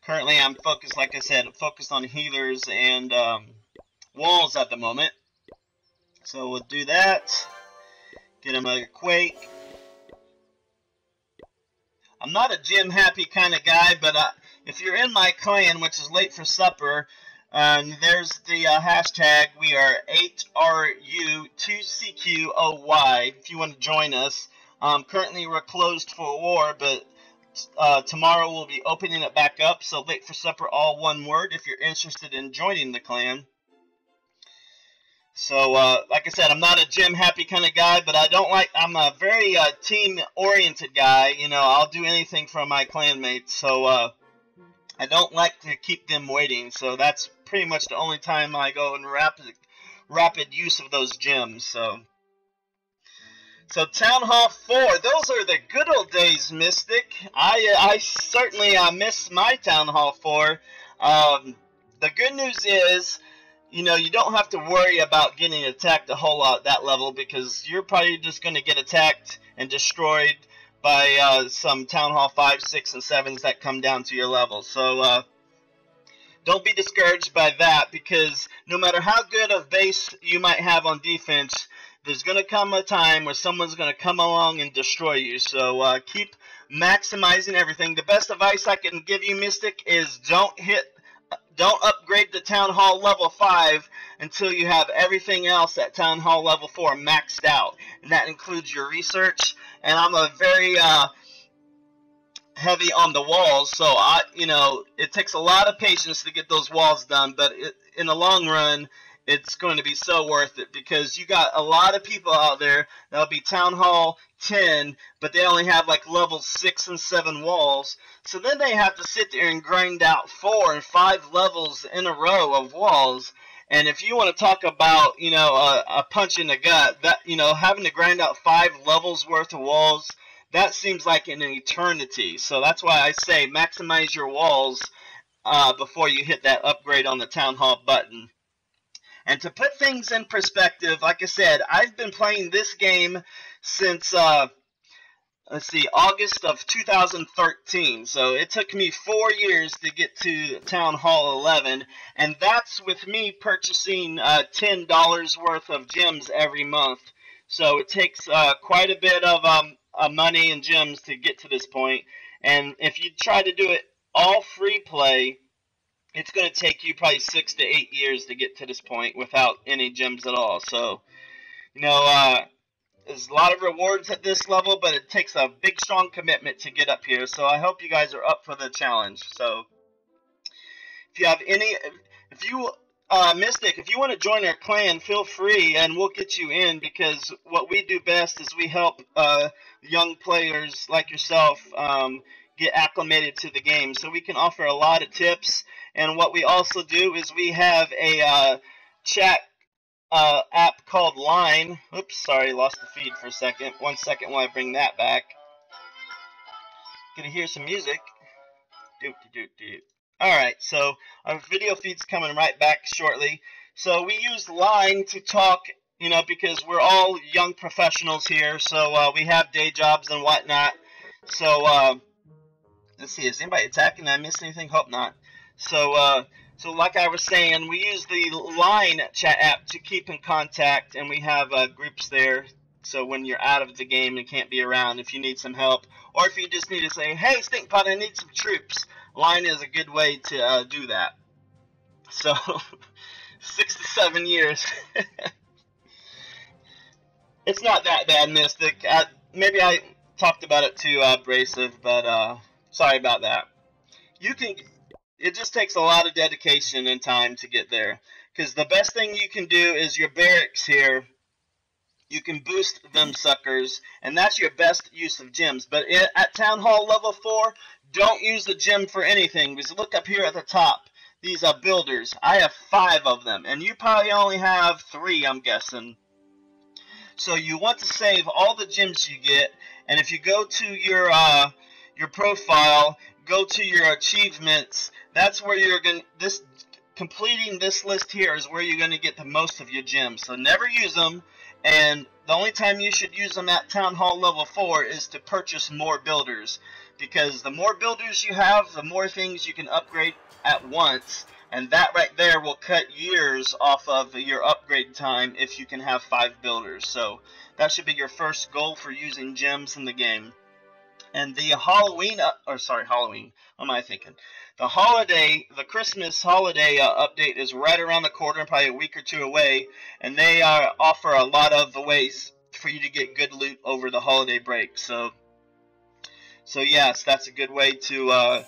currently I'm focused, like I said, focused on healers and walls at the moment. So we'll do that. Get him a quake. I'm not a gym happy kind of guy, but if you're in my clan, which is late for supper, there's the hashtag. We are 8RU2CQOY if you want to join us. Currently we're closed for war, but tomorrow we'll be opening it back up. So late for supper, all one word, if you're interested in joining the clan. So, like I said, I'm not a gym happy kind of guy, but I'm a very team oriented guy. You know, I'll do anything for my clanmates. So, I don't like to keep them waiting. So that's pretty much the only time I go in rapid use of those gyms. So Town Hall 4, those are the good old days, Mystic. I certainly miss my Town Hall 4. The good news is, you know, you don't have to worry about getting attacked a whole lot at that level, because you're probably just going to get attacked and destroyed by some Town Hall 5, 6, and 7s that come down to your level. So don't be discouraged by that, because no matter how good of base you might have on defense, there's going to come a time where someone's going to come along and destroy you. So keep maximizing everything. The best advice I can give you, Mystic, is don't upgrade to Town Hall level 5 until you have everything else at Town Hall level 4 maxed out. And that includes your research. And I'm a very heavy on the walls, so it takes a lot of patience to get those walls done, but in the long run, it's going to be so worth it, because you got a lot of people out there that'll be Town Hall 10, but they only have like level 6 and 7 walls. So then they have to sit there and grind out 4 and 5 levels in a row of walls. And if you want to talk about, you know, a punch in the gut, that, you know, having to grind out 5 levels worth of walls, that seems like an eternity. So that's why I say maximize your walls before you hit that upgrade on the Town Hall button. And to put things in perspective, like I said, I've been playing this game since, let's see, August of 2013. So it took me 4 years to get to Town Hall 11. And that's with me purchasing $10 worth of gems every month. So it takes quite a bit of money and gems to get to this point. And if you try to do it all free play, it's going to take you probably 6 to 8 years to get to this point without any gems at all. So, you know, there's a lot of rewards at this level, but it takes a big, strong commitment to get up here. So I hope you guys are up for the challenge. So if you have any, if you, Mystic, if you want to join our clan, feel free, and we'll get you in, because what we do best is we help young players like yourself get acclimated to the game. So we can offer a lot of tips. And what we also do is we have a chat app called Line. Oops, sorry, lost the feed for a second. 1 second while I bring that back. Gonna hear some music. Alright, so our video feed's coming right back shortly. So we use Line to talk, you know, because we're all young professionals here. So we have day jobs and whatnot. So let's see, is anybody attacking? Did I miss anything? Hope not. So like I was saying, we use the Line chat app to keep in contact, and we have groups there. So when you're out of the game and can't be around, if you need some help, or if you just need to say, hey, Stinkpot, I need some troops, Line is a good way to do that. So 6 to 7 years. It's not that bad, Mystic. Maybe I talked about it too abrasive, but sorry about that. You can. It just takes a lot of dedication and time to get there. Because the best thing you can do is your barracks here. You can boost them suckers, and that's your best use of gems. But at Town Hall level 4, don't use the gem for anything. Because look up here at the top. These are builders. I have 5 of them, and you probably only have 3, I'm guessing. So you want to save all the gems you get, and if you go to your profile, go to your achievements, that's where you're going to, completing this list here is where you're going to get the most of your gems. So never use them, and the only time you should use them at Town Hall level 4 is to purchase more builders, because the more builders you have, the more things you can upgrade at once, and that right there will cut years off of your upgrade time if you can have 5 builders. So that should be your first goal for using gems in the game. And the Halloween, Halloween, what am I thinking? The Christmas holiday update is right around the corner, probably a week or 2 away, and they offer a lot of ways for you to get good loot over the holiday break. So yes, that's a good way to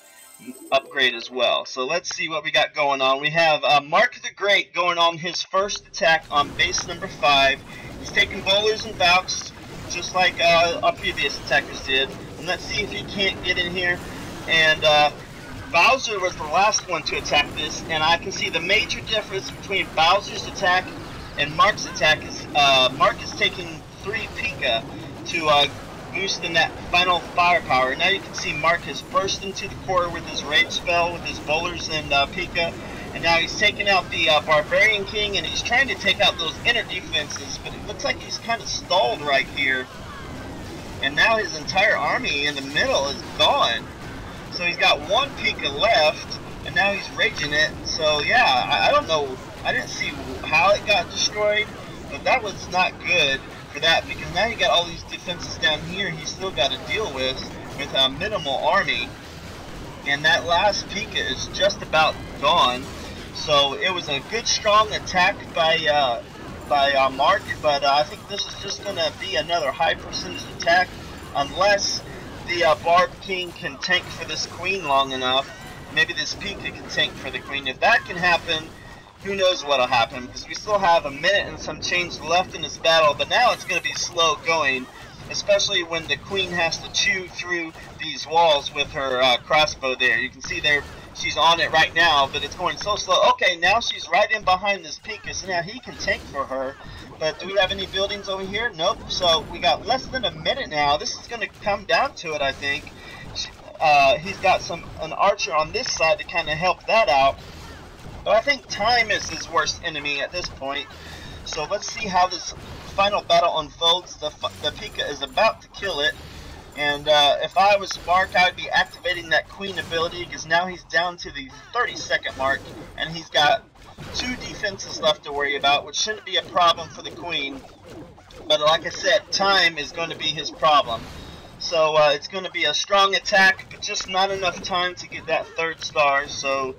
upgrade as well. So let's see what we got going on. We have Mark the Great going on his first attack on base number 5. He's taking bowlers and valks, just like our previous attackers did. And let's see if he can't get in here. And Bowser was the last one to attack this, and I can see the major difference between Bowser's attack and Mark's attack is Mark is taking 3 Pika to boost in that final firepower. Now you can see Mark has burst into the core with his rage spell, with his bowlers and Pika, and now he's taking out the Barbarian King, and he's trying to take out those inner defenses, but it looks like he's kind of stalled right here. And now his entire army in the middle is gone. So he's got 1 Pika left, and now he's raging it. So yeah, I don't know. I didn't see how it got destroyed, but that was not good for that, because now you got all these defenses down here he's still got to deal with a minimal army. And that last Pika is just about gone. So it was a good strong attack by Mark, but I think this is just going to be another high percentage attack unless the Barb King can tank for this queen long enough. Maybe this Pika can tank for the queen. If that can happen, who knows what'll happen, because we still have a minute and some change left in this battle, but now it's going to be slow going, especially when the queen has to chew through these walls with her crossbow there. You can see there she's on it right now, but it's going so slow. Okay, now she's right in behind this Pika, so now he can tank for her. But do we have any buildings over here? Nope. So we got less than a minute now. This is going to come down to it, I think. He's got an archer on this side to kind of help that out. But I think time is his worst enemy at this point. So let's see how this final battle unfolds. The Pika is about to kill it. And if I was Mark, I would be activating that queen ability, because now he's down to the 30-second mark. And he's got 2 defenses left to worry about, which shouldn't be a problem for the queen. But like I said, time is going to be his problem. So it's going to be a strong attack, but just not enough time to get that 3rd star. So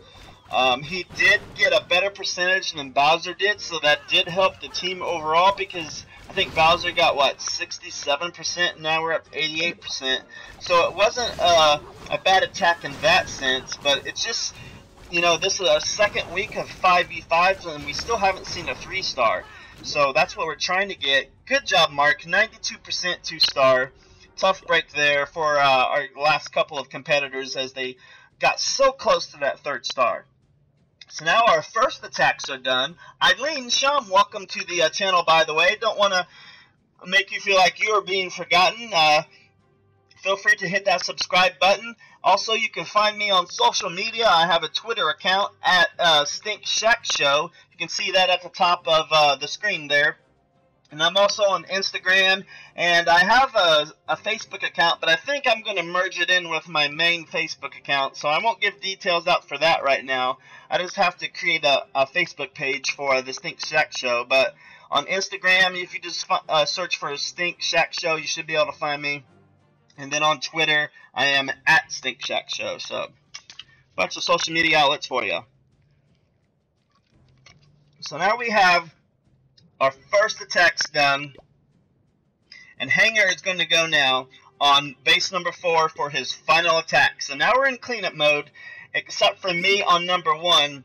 he did get a better percentage than Bowser did, so that did help the team overall, because I think Bowser got, what, 67%, now we're up to 88%. So it wasn't a bad attack in that sense, but it's just, you know, this is our 2nd week of 5v5s, and we still haven't seen a 3-star. So that's what we're trying to get. Good job, Mark. 92% 2-star. Tough break there for our last couple of competitors, as they got so close to that 3rd star. So now our first attacks are done. Eileen, Sham, welcome to the channel, by the way. Don't want to make you feel like you are being forgotten. Feel free to hit that subscribe button. Also, you can find me on social media. I have a Twitter account at Stink Shack Show. You can see that at the top of the screen there. And I'm also on Instagram, and I have a Facebook account, but I think I'm going to merge it in with my main Facebook account, so I won't give details out for that right now. I just have to create a Facebook page for the Stink Shack Show. But on Instagram, if you just search for Stink Shack Show, you should be able to find me. And then on Twitter, I am at Stink Shack Show. So a bunch of social media outlets for you. So now we have our first attacks done, and Hanger is going to go now on base number 4 for his final attack. So now we're in cleanup mode, except for me on number 1.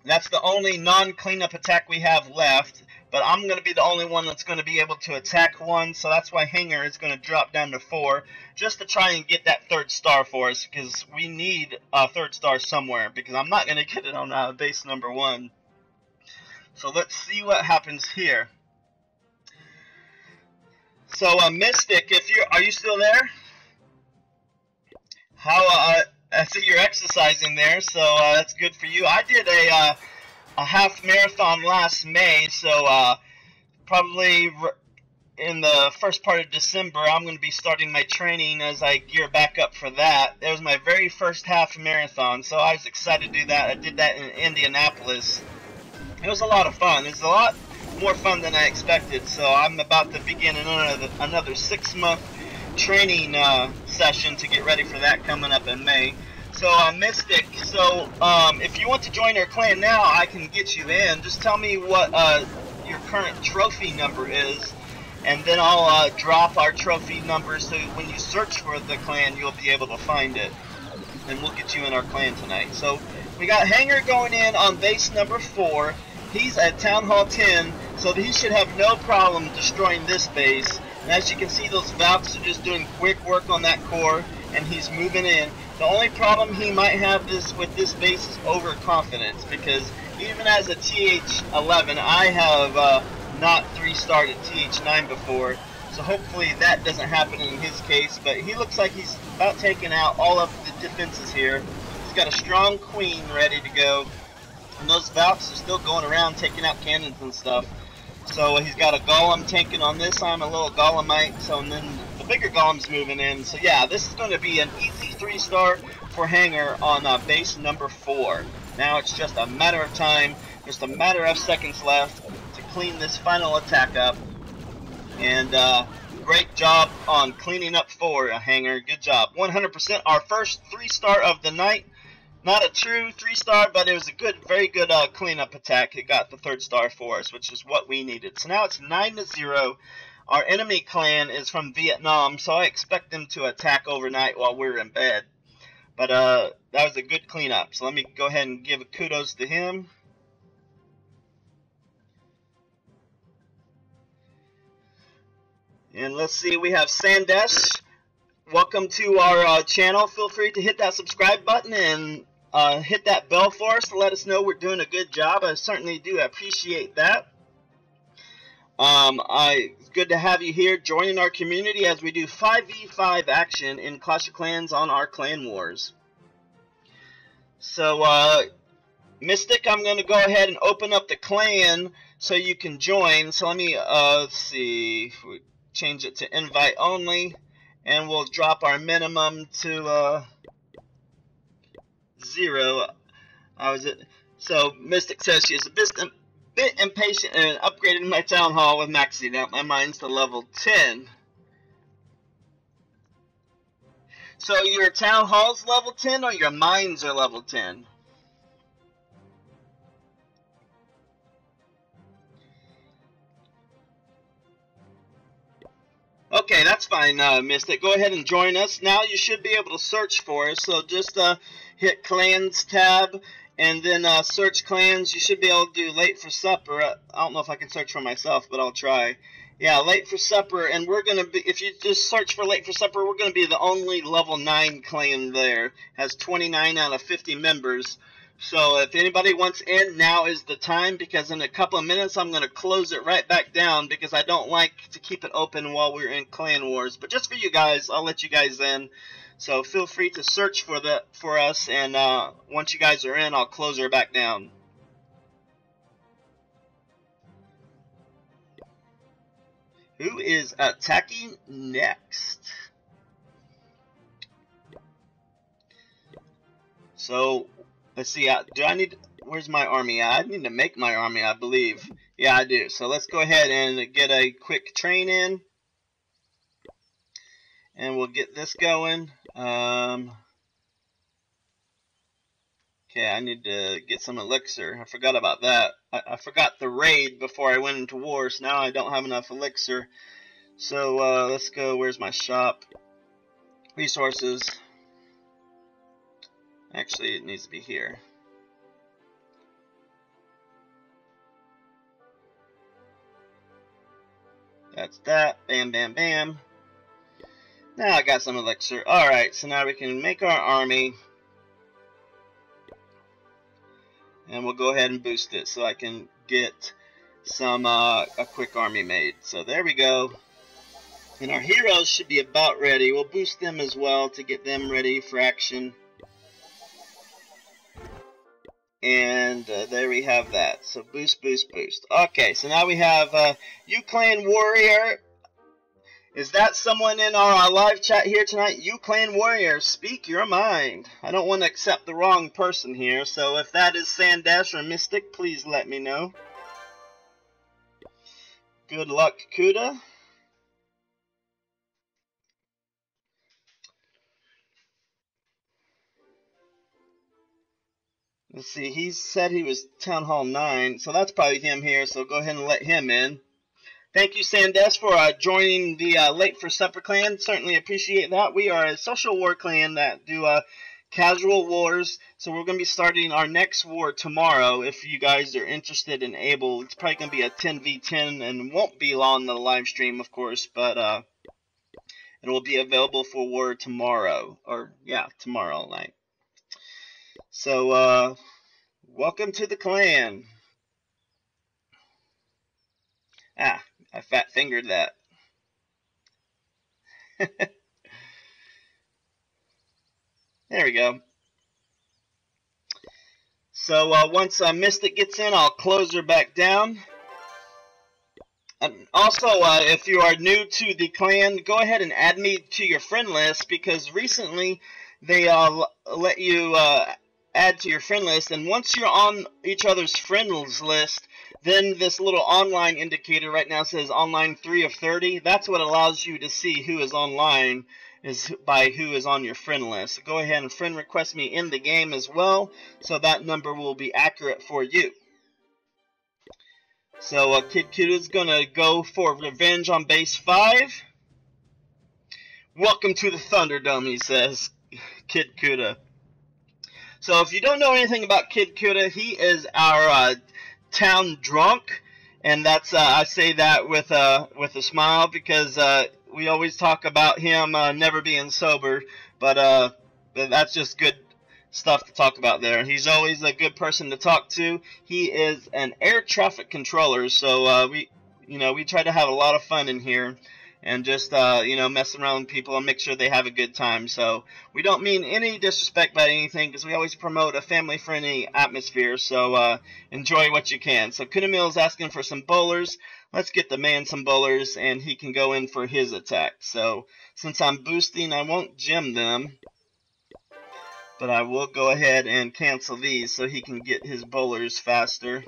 That's the only non-cleanup attack we have left, but I'm going to be the only one that's going to be able to attack 1, so that's why Hanger is going to drop down to 4, just to try and get that 3rd star for us, because we need a 3rd star somewhere, because I'm not going to get it on base number 1. So let's see what happens here. So Mystic, are you still there? How I see you're exercising there, so that's good for you. I did a half marathon last May, so probably in the first part of December I'm going to be starting my training as I gear back up for that. It was my very first half marathon, so I was excited to do that. I did that in Indianapolis. It was a lot of fun. It was a lot more fun than I expected, so I'm about to begin another 6-month training session to get ready for that coming up in May. So Mystic, so if you want to join our clan now, I can get you in. Just tell me what your current trophy number is, and then I'll drop our trophy number, so when you search for the clan, you'll be able to find it, and we'll get you in our clan tonight. So we got Hanger going in on base number 4. He's at Town Hall 10, so he should have no problem destroying this base. And as you can see, those Valks are just doing quick work on that core, and he's moving in. The only problem he might have with this base is overconfidence, because even as a TH11, I have not 3-starred at TH9 before, so hopefully that doesn't happen in his case. But he looks like he's about taking out all of the defenses here. He's got a strong queen ready to go. And those Valks are still going around taking out cannons and stuff. So he's got a Golem tanking on this. I'm a little Golemite. So and then the bigger Golem's moving in. So yeah, this is going to be an easy 3-star for Hanger on base number 4. Now it's just a matter of time, just a matter of seconds left to clean this final attack up. And great job on cleaning up 4, Hanger. Good job. 100%. Our first 3-star of the night. Not a true 3-star, but it was a good, very good cleanup attack. It got the 3rd star for us, which is what we needed. So now it's 9-0. Our enemy clan is from Vietnam, so I expect them to attack overnight while we're in bed. But that was a good cleanup. So let me go ahead and give kudos to him. And let's see, we have Sandesh. Welcome to our channel. Feel free to hit that subscribe button and hit that bell for us to let us know we're doing a good job. I certainly do appreciate that. It's good to have you here joining our community as we do 5v5 action in Clash of Clans on our Clan Wars. So, Mystic, I'm going to go ahead and open up the clan so you can join. So let me, let's see, if we change it to invite only, and we'll drop our minimum to 0. So Mystic says she is a bit impatient and upgraded my town hall with maxing out my mines to level 10. So your town hall's level 10 or your mines are level 10? Okay, that's fine, Mystic. Go ahead and join us. Now you should be able to search for us. So just hit Clans tab and then search clans. You should be able to do late for supper. I don't know if I can search for myself, but I'll try. Yeah, late for supper, and we're going to be, if you just search for late for supper, we're going to be the only level 9 clan there. Has 29 out of 50 members. So if anybody wants in, now is the time, because in a couple of minutes I'm going to close it right back down because I don't like to keep it open while we're in Clan Wars. But just for you guys, I'll let you guys in. So feel free to search for us, and once you guys are in, I'll close her back down. Who is attacking next? So let's see. Do I need? Where's my army? I need to make my army, I believe. Yeah, I do. So let's go ahead and get a quick train in, and we'll get this going. Okay, I need to get some elixir. I forgot about that. I forgot the raid before I went into war, so now I don't have enough elixir. So let's go. Where's my shop? Resources. Actually, it needs to be here. That's that. Bam, bam, bam. Now I got some elixir. Alright, so now we can make our army. And we'll go ahead and boost it so I can get some a quick army made. So there we go. And our heroes should be about ready. We'll boost them as well to get them ready for action. And there we have that. So boost, boost, boost. Okay, so now we have Clan Warrior. Is that someone in our live chat here tonight? Clan Warrior, speak your mind. I don't want to accept the wrong person here, so if that is Sandesh or Mystic, please let me know. Good luck, Kuda. Let's see, he said he was Town Hall 9, so that's probably him here, so go ahead and let him in. Thank you, Sandesh, for joining the Late for Supper clan. Certainly appreciate that. We are a social war clan that do casual wars, so we're going to be starting our next war tomorrow. If you guys are interested and able, it's probably going to be a 10v10 and won't be long the live stream, of course, but it will be available for war tomorrow, or yeah, tomorrow night. So, welcome to the clan. Ah, I fat fingered that. There we go. So once Mystic gets in, I'll close her back down. And also, if you are new to the clan, go ahead and add me to your friend list, because recently they let you add to your friend list, and once you're on each other's friends list, then this little online indicator right now says online 3 of 30. That's what allows you to see who is online, is by who is on your friend list. So go ahead and friend request me in the game as well, so that number will be accurate for you. So Kid Kuda's gonna go for revenge on base 5. Welcome to the Thunderdome, he says, Kid Kuda. So if you don't know anything about Kid Kuda, he is our town drunk, And that's I say that with a smile, because we always talk about him never being sober, but that's just good stuff to talk about there. He's always a good person to talk to. He is an air traffic controller, so we try to have a lot of fun in here, and just messing around with people and make sure they have a good time. So we don't mean any disrespect by anything, because we always promote a family-friendly atmosphere. So enjoy what you can. So Kudamil is asking for some bowlers. Let's get the man some bowlers, and he can go in for his attack. So since I'm boosting, I won't gem them, but I will go ahead and cancel these so he can get his bowlers faster.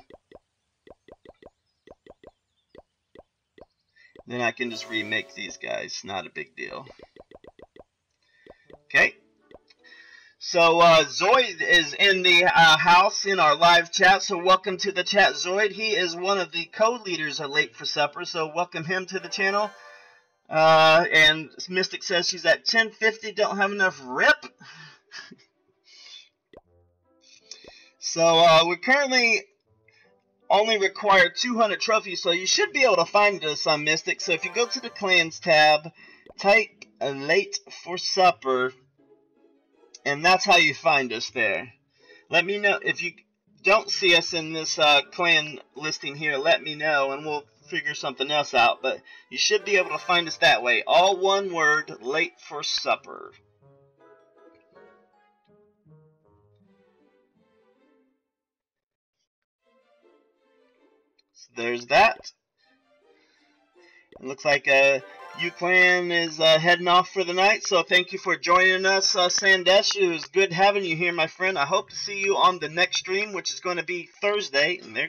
Then I can just remake these guys. Not a big deal. Okay. So Zoid is in the house in our live chat. So welcome to the chat, Zoid. He is one of the co-leaders of Late for Supper. So welcome him to the channel. And Mystic says she's at 1050. Don't have enough rip. So we're currently only require 200 trophies, so you should be able to find us on Mystic. So if you go to the clans tab, type Late for Supper, and that's how you find us there. Let me know if you don't see us in this clan listing here. Let me know and we'll figure something else out, but you should be able to find us that way. All one word, Late for Supper. There's that. It looks like UClan is heading off for the night, so thank you for joining us, Sandesh. It was good having you here, my friend. I hope to see you on the next stream, which is going to be Thursday. And there,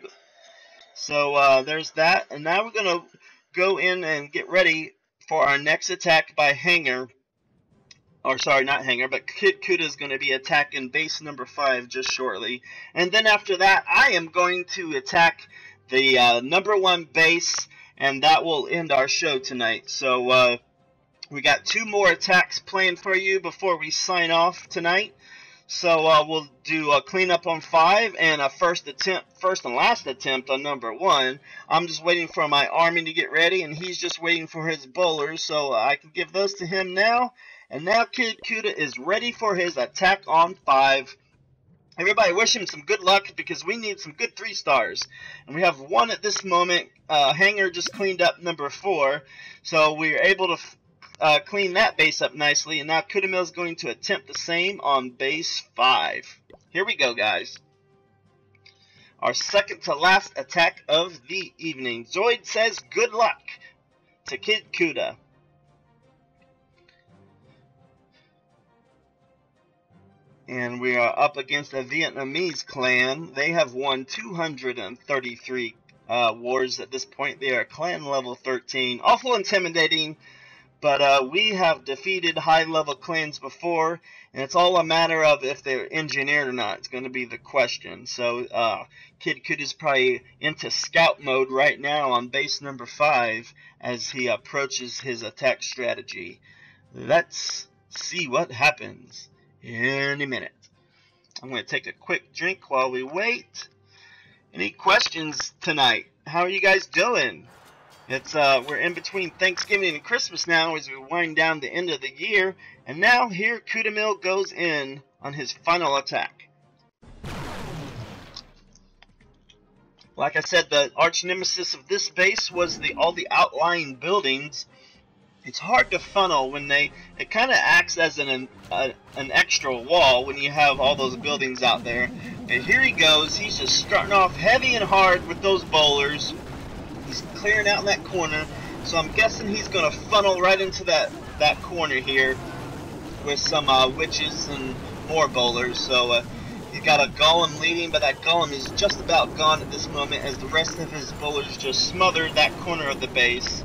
so there's that. And now we're going to go in and get ready for our next attack by Hanger. Or sorry, not Hanger, but Kid Kuda is going to be attacking base number 5 just shortly. And then after that, I am going to attack the number 1 base, and that will end our show tonight. So we got 2 more attacks planned for you before we sign off tonight. So we'll do a cleanup on 5 and a first and last attempt on number 1. I'm just waiting for my army to get ready, and he's just waiting for his bowlers, so I can give those to him now. And now Kid Kuda is ready for his attack on 5. Everybody wish him some good luck, because we need some good 3 stars. And we have 1 at this moment. Hanger just cleaned up number 4. So we're able to clean that base up nicely. And now Kudamil is going to attempt the same on base 5. Here we go, guys. Our second to last attack of the evening. Zoid says good luck to Kid Kuda. And we are up against a Vietnamese clan. They have won 233 wars at this point. They are clan level 13. Awful intimidating, but we have defeated high-level clans before, and it's all a matter of if they're engineered or not. It's going to be the question. So Kid Kuda is probably into scout mode right now on base number 5 as he approaches his attack strategy. Let's see what happens in a minute. I'm going to take a quick drink while we wait. Any questions tonight? How are you guys doing? It's we're in between Thanksgiving and Christmas now as we wind down the end of the year, and now here Kudamil goes in on his final attack. Like I said, the arch nemesis of this base was all the outlying buildings. It's hard to funnel when it kind of acts as an extra wall when you have all those buildings out there. And here he goes. He's just starting off heavy and hard with those bowlers. He's clearing out in that corner. So I'm guessing he's going to funnel right into that corner here with some witches and more bowlers. So he's got a golem leading, but that golem is just about gone at this moment as the rest of his bowlers just smothered that corner of the base.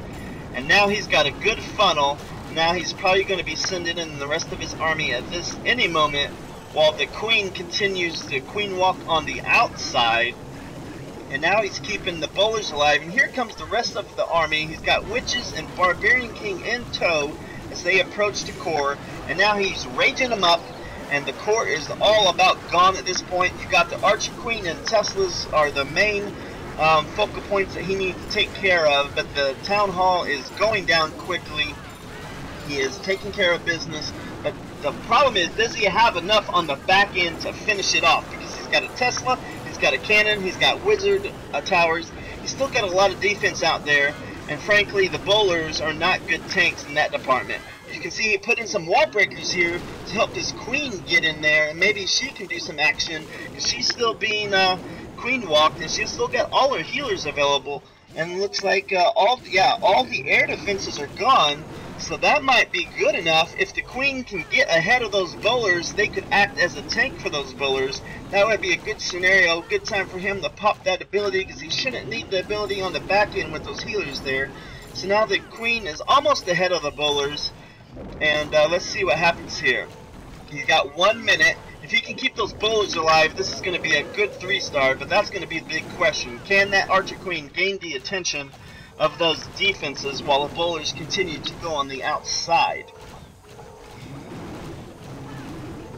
And now he's got a good funnel. Now he's probably going to be sending in the rest of his army at any moment, while the queen continues to queen walk on the outside. And now he's keeping the bowlers alive. And here comes the rest of the army. He's got witches and Barbarian King in tow as they approach the core. And now he's raging them up. And the core is all about gone at this point. You got the Archer Queen and Teslas are the main focal points that he needs to take care of, but the town hall is going down quickly. He is taking care of business, but the problem is, does he have enough on the back end to finish it off? Because he's got a Tesla, he's got a cannon, he's got wizard towers, he's still got a lot of defense out there, and frankly, the bowlers are not good tanks in that department. You can see he put in some wall breakers here to help his queen get in there, and maybe she can do some action, because she's still being queen walked, and she's still got all her healers available, and looks like all the air defenses are gone. So that might be good enough. If the queen can get ahead of those bowlers, they could act as a tank for those bowlers. That would be a good scenario, good time for him to pop that ability, because he shouldn't need the ability on the back end with those healers there. So now the queen is almost ahead of the bowlers, and let's see what happens here. He's got 1 minute. If he can keep those bowlers alive, this is going to be a good 3-star, but that's going to be the big question. Can that archer queen gain the attention of those defenses while the bowlers continue to go on the outside?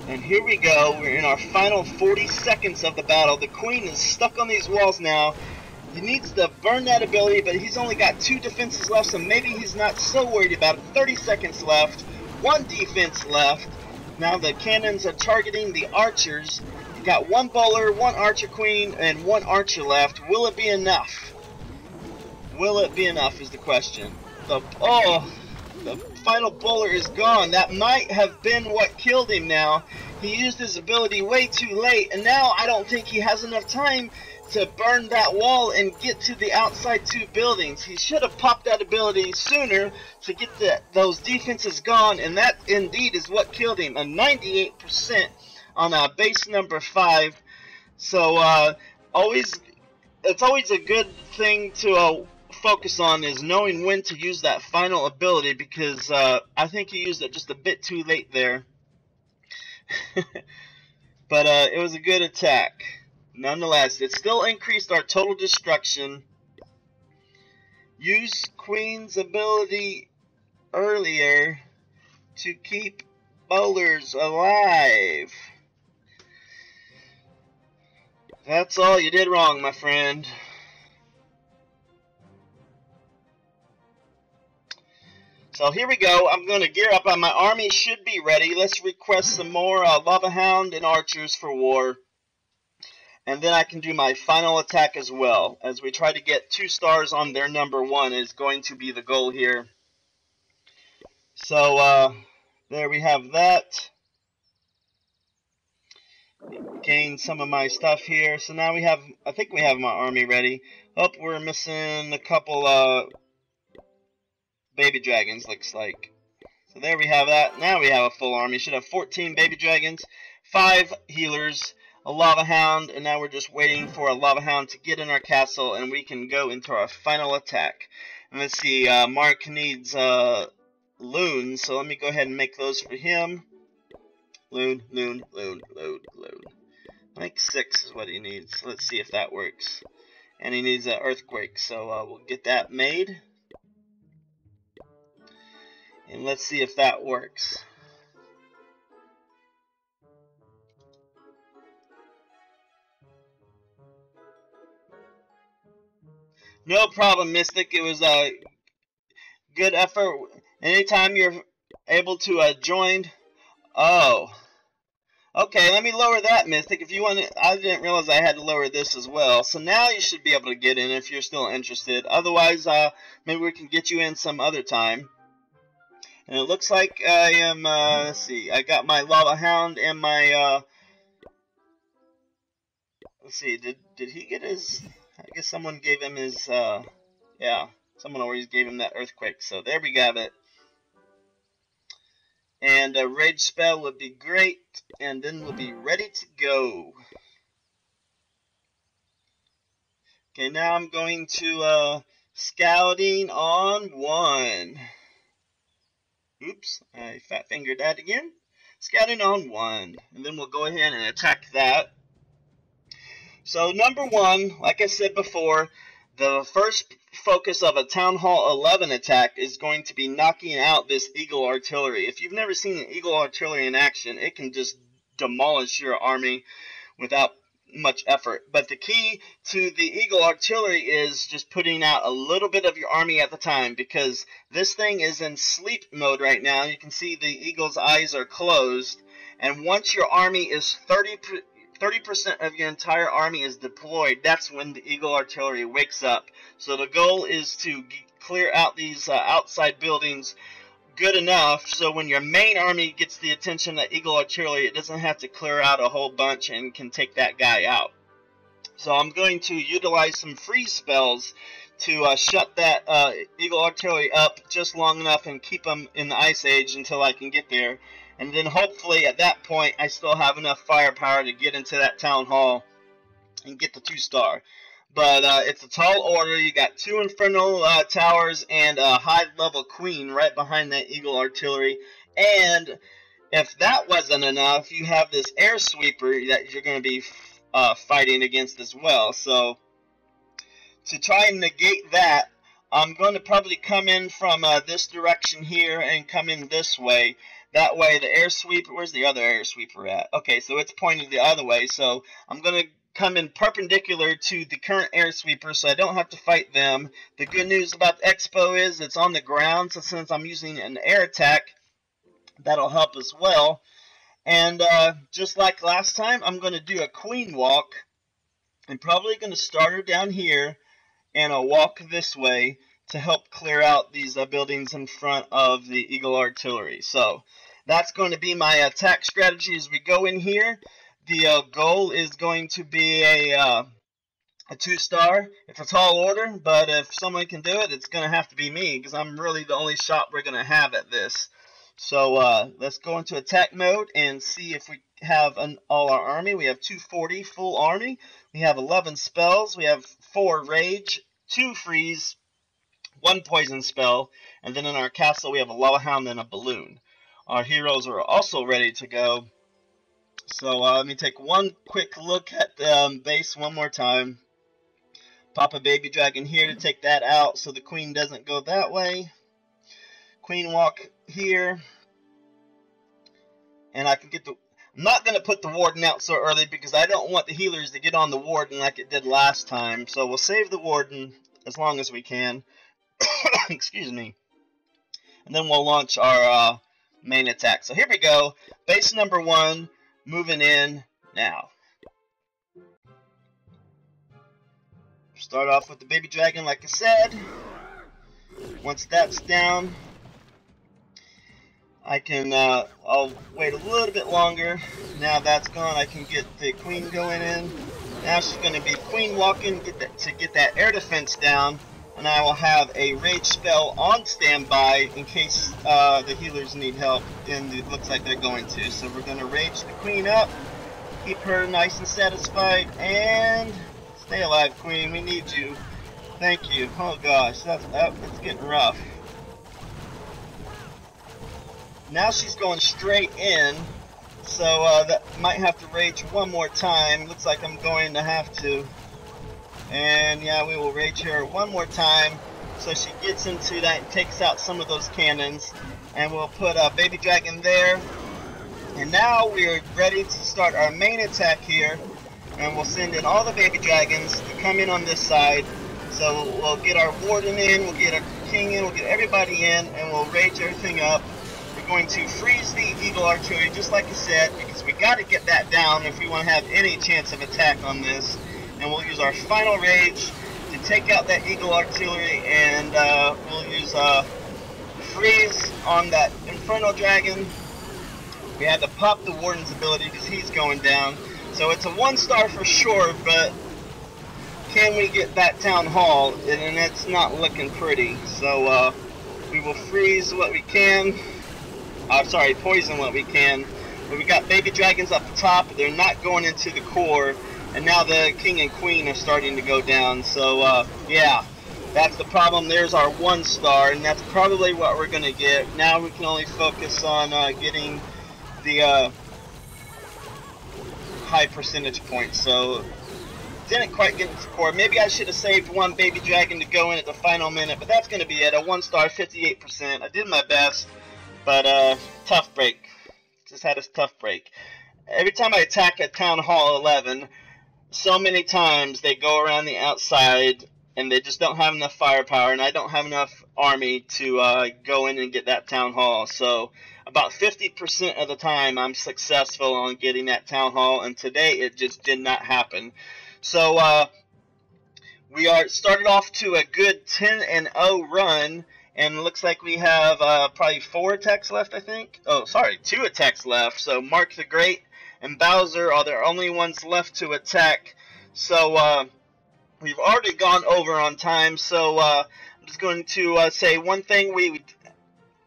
And here we go. We're in our final 40 seconds of the battle. The queen is stuck on these walls now. He needs to burn that ability, but he's only got 2 defenses left, so maybe he's not so worried about it. 30 seconds left. 1 defense left. Now the cannons are targeting the archers. You got 1 bowler, 1 archer queen, and 1 archer left. Will it be enough? Will it be enough is the question. The final bowler is gone. That might have been what killed him now. He used his ability way too late, and now I don't think he has enough time to burn that wall and get to the outside 2 buildings. He should have popped that ability sooner to get those defenses gone, and that indeed is what killed him. A 98% on base number 5. So it's always a good thing to focus on is knowing when to use that final ability, because I think he used it just a bit too late there. But it was a good attack. Nonetheless, it still increased our total destruction. Use queen's ability earlier to keep bowlers alive. That's all you did wrong, my friend. So here we go. I'm going to gear up. My army should be ready. Let's request some more Lava Hound and archers for war. And then I can do my final attack as well. As we try to get 2 stars on their number 1 is going to be the goal here. So there we have that. Gain some of my stuff here. So now I think we have my army ready. Oh, we're missing a couple baby dragons, looks like. So there we have that. Now we have a full army. Should have 14 baby dragons, 5 healers, a lava hound, and now we're just waiting for a lava hound to get in our castle, and we can go into our final attack. And let's see, Mark needs loons, so let me go ahead and make those for him. Loon. Like 6 is what he needs. Let's see if that works. And he needs an earthquake, so we'll get that made. And let's see if that works. No problem, Mystic. It was a good effort. Anytime you're able to join. Oh. Okay, let me lower that, Mystic. If you want to, I didn't realize I had to lower this as well. So now you should be able to get in if you're still interested. Otherwise, maybe we can get you in some other time. And it looks like I am, let's see, I got my Lava Hound and my, let's see, did he get his, I guess someone gave him his, yeah, someone always gave him that earthquake, so there we have it. And a rage spell would be great, and then we'll be ready to go. Okay, now I'm going to, scouting on 1. Oops, I fat fingered that again. Scouting on 1, and then we'll go ahead and attack that. So number 1, like I said before, the first focus of a Town Hall 11 attack is going to be knocking out this Eagle Artillery. If you've never seen an Eagle Artillery in action, it can just demolish your army without much effort. But the key to the Eagle Artillery is just putting out a little bit of your army at the time, because this thing is in sleep mode right now. You can see the Eagle's eyes are closed, and once your army is 30% of your entire army is deployed, that's when the Eagle Artillery wakes up. So the goal is to clear out these outside buildings good enough so when your main army gets the attention of Eagle Artillery, it doesn't have to clear out a whole bunch and can take that guy out. So I'm going to utilize some freeze spells to shut that Eagle Artillery up just long enough and keep them in the Ice Age until I can get there. And then hopefully at that point I still have enough firepower to get into that town hall and get the 2-star. But it's a tall order. You got 2 Infernal Towers and a high-level Queen right behind that Eagle Artillery. And if that wasn't enough, you have this Air Sweeper that you're going to be fighting against as well. So to try and negate that, I'm going to probably come in from this direction here and come in this way. That way the Air Sweeper, where's the other Air Sweeper at? Okay, so it's pointed the other way. So I'm going to come in perpendicular to the current Air Sweeper so I don't have to fight them. The good news about the Expo is it's on the ground, so since I'm using an air attack, that'll help as well. And just like last time, I'm going to do a Queen walk. I'm probably going to start her down here and I'll walk this way to help clear out these buildings in front of the Eagle Artillery. So that's going to be my attack strategy as we go in here. The goal is going to be a 2-star. It's a tall order, but if someone can do it, it's going to have to be me, because I'm really the only shot we're going to have at this. So let's go into attack mode and see if we have all our army. We have 240 full army. We have 11 spells. We have 4 rage, 2 freeze, 1 poison spell, and then in our castle we have a lava hound and a balloon. Our heroes are also ready to go. So let me take one quick look at the base one more time. Pop a baby dragon here to take that out so the queen doesn't go that way. Queen walk here. And I can get the... I'm not going to put the warden out so early because I don't want the healers to get on the warden like it did last time. So we'll save the warden as long as we can. Excuse me. And then we'll launch our main attack. So here we go. Base number 1. Moving in now. Start off with the baby dragon like I said. Once that's down, I can, I'll wait a little bit longer. Now that's gone, I can get the queen going in. Now she's going to be queen walking to get that air defense down. And I will have a rage spell on standby in case the healers need help, and it looks like they're going to. So we're going to rage the queen up, keep her nice and satisfied, and stay alive, queen. We need you. Thank you. Oh gosh, it's getting rough. Now she's going straight in, so that might have to rage one more time. Looks like I'm going to have to. And yeah, we will rage her one more time so she gets into that and takes out some of those cannons. And we'll put a baby dragon there. And now we're ready to start our main attack here. And we'll send in all the baby dragons to come in on this side. So we'll get our warden in, we'll get our king in, we'll get everybody in, and we'll rage everything up. We're going to freeze the Eagle Artillery just like I said, because we got to get that down if we want to have any chance of attack on this. And we'll use our final rage to take out that Eagle Artillery, and we'll use freeze on that Infernal Dragon. We had to pop the Warden's ability because he's going down. So it's a 1-star for sure, but can we get that Town Hall? And it's not looking pretty. So we will freeze what we can. Poison what we can. But we got baby dragons up the top. They're not going into the core. And now the king and queen are starting to go down. So, yeah, that's the problem. There's our 1-star, and that's probably what we're going to get. Now we can only focus on getting the high percentage points. So, didn't quite get into the core. Maybe I should have saved one baby dragon to go in at the final minute, but that's going to be it. A 1-star, 58%. I did my best, but tough break. Just had a tough break. Every time I attack at Town Hall 11... so many times they go around the outside and they just don't have enough firepower, and I don't have enough army to go in and get that town hall. So about 50% of the time I'm successful on getting that town hall, and today it just did not happen. So we are started off to a good 10-0 run, and it looks like we have probably 4 attacks left, I think. Oh, sorry, 2 attacks left. So Mark the Great and Bowser are the only ones left to attack. So we've already gone over on time. So I'm just going to say one thing. We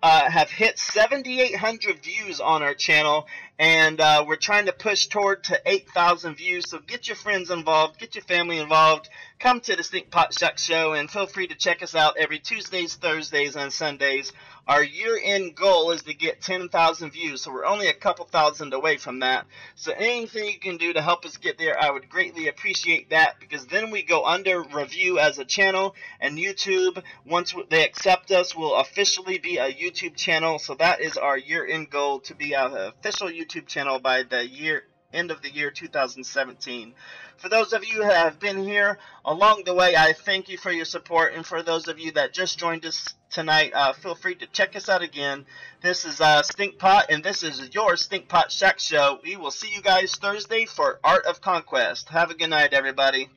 have hit 7,800 views on our channel, and we're trying to push toward to 8,000 views. So get your friends involved, get your family involved, come to the Stinkpot Shuck Show, and feel free to check us out every Tuesdays, Thursdays, and Sundays. Our year-end goal is to get 10,000 views, so we're only a couple thousand away from that. So anything you can do to help us get there, I would greatly appreciate that, because then we go under review as a channel, and YouTube, once they accept us, will officially be a YouTube channel. So that is our year-end goal, to be an official YouTube channel by the end of the year 2017. For those of you who have been here along the way, I thank you for your support, and for those of you that just joined us tonight, feel free to check us out again. This is Stinkpot, and this is your Stinkpot Shack Show. We will see you guys Thursday for Art of Conquest. Have a good night, everybody.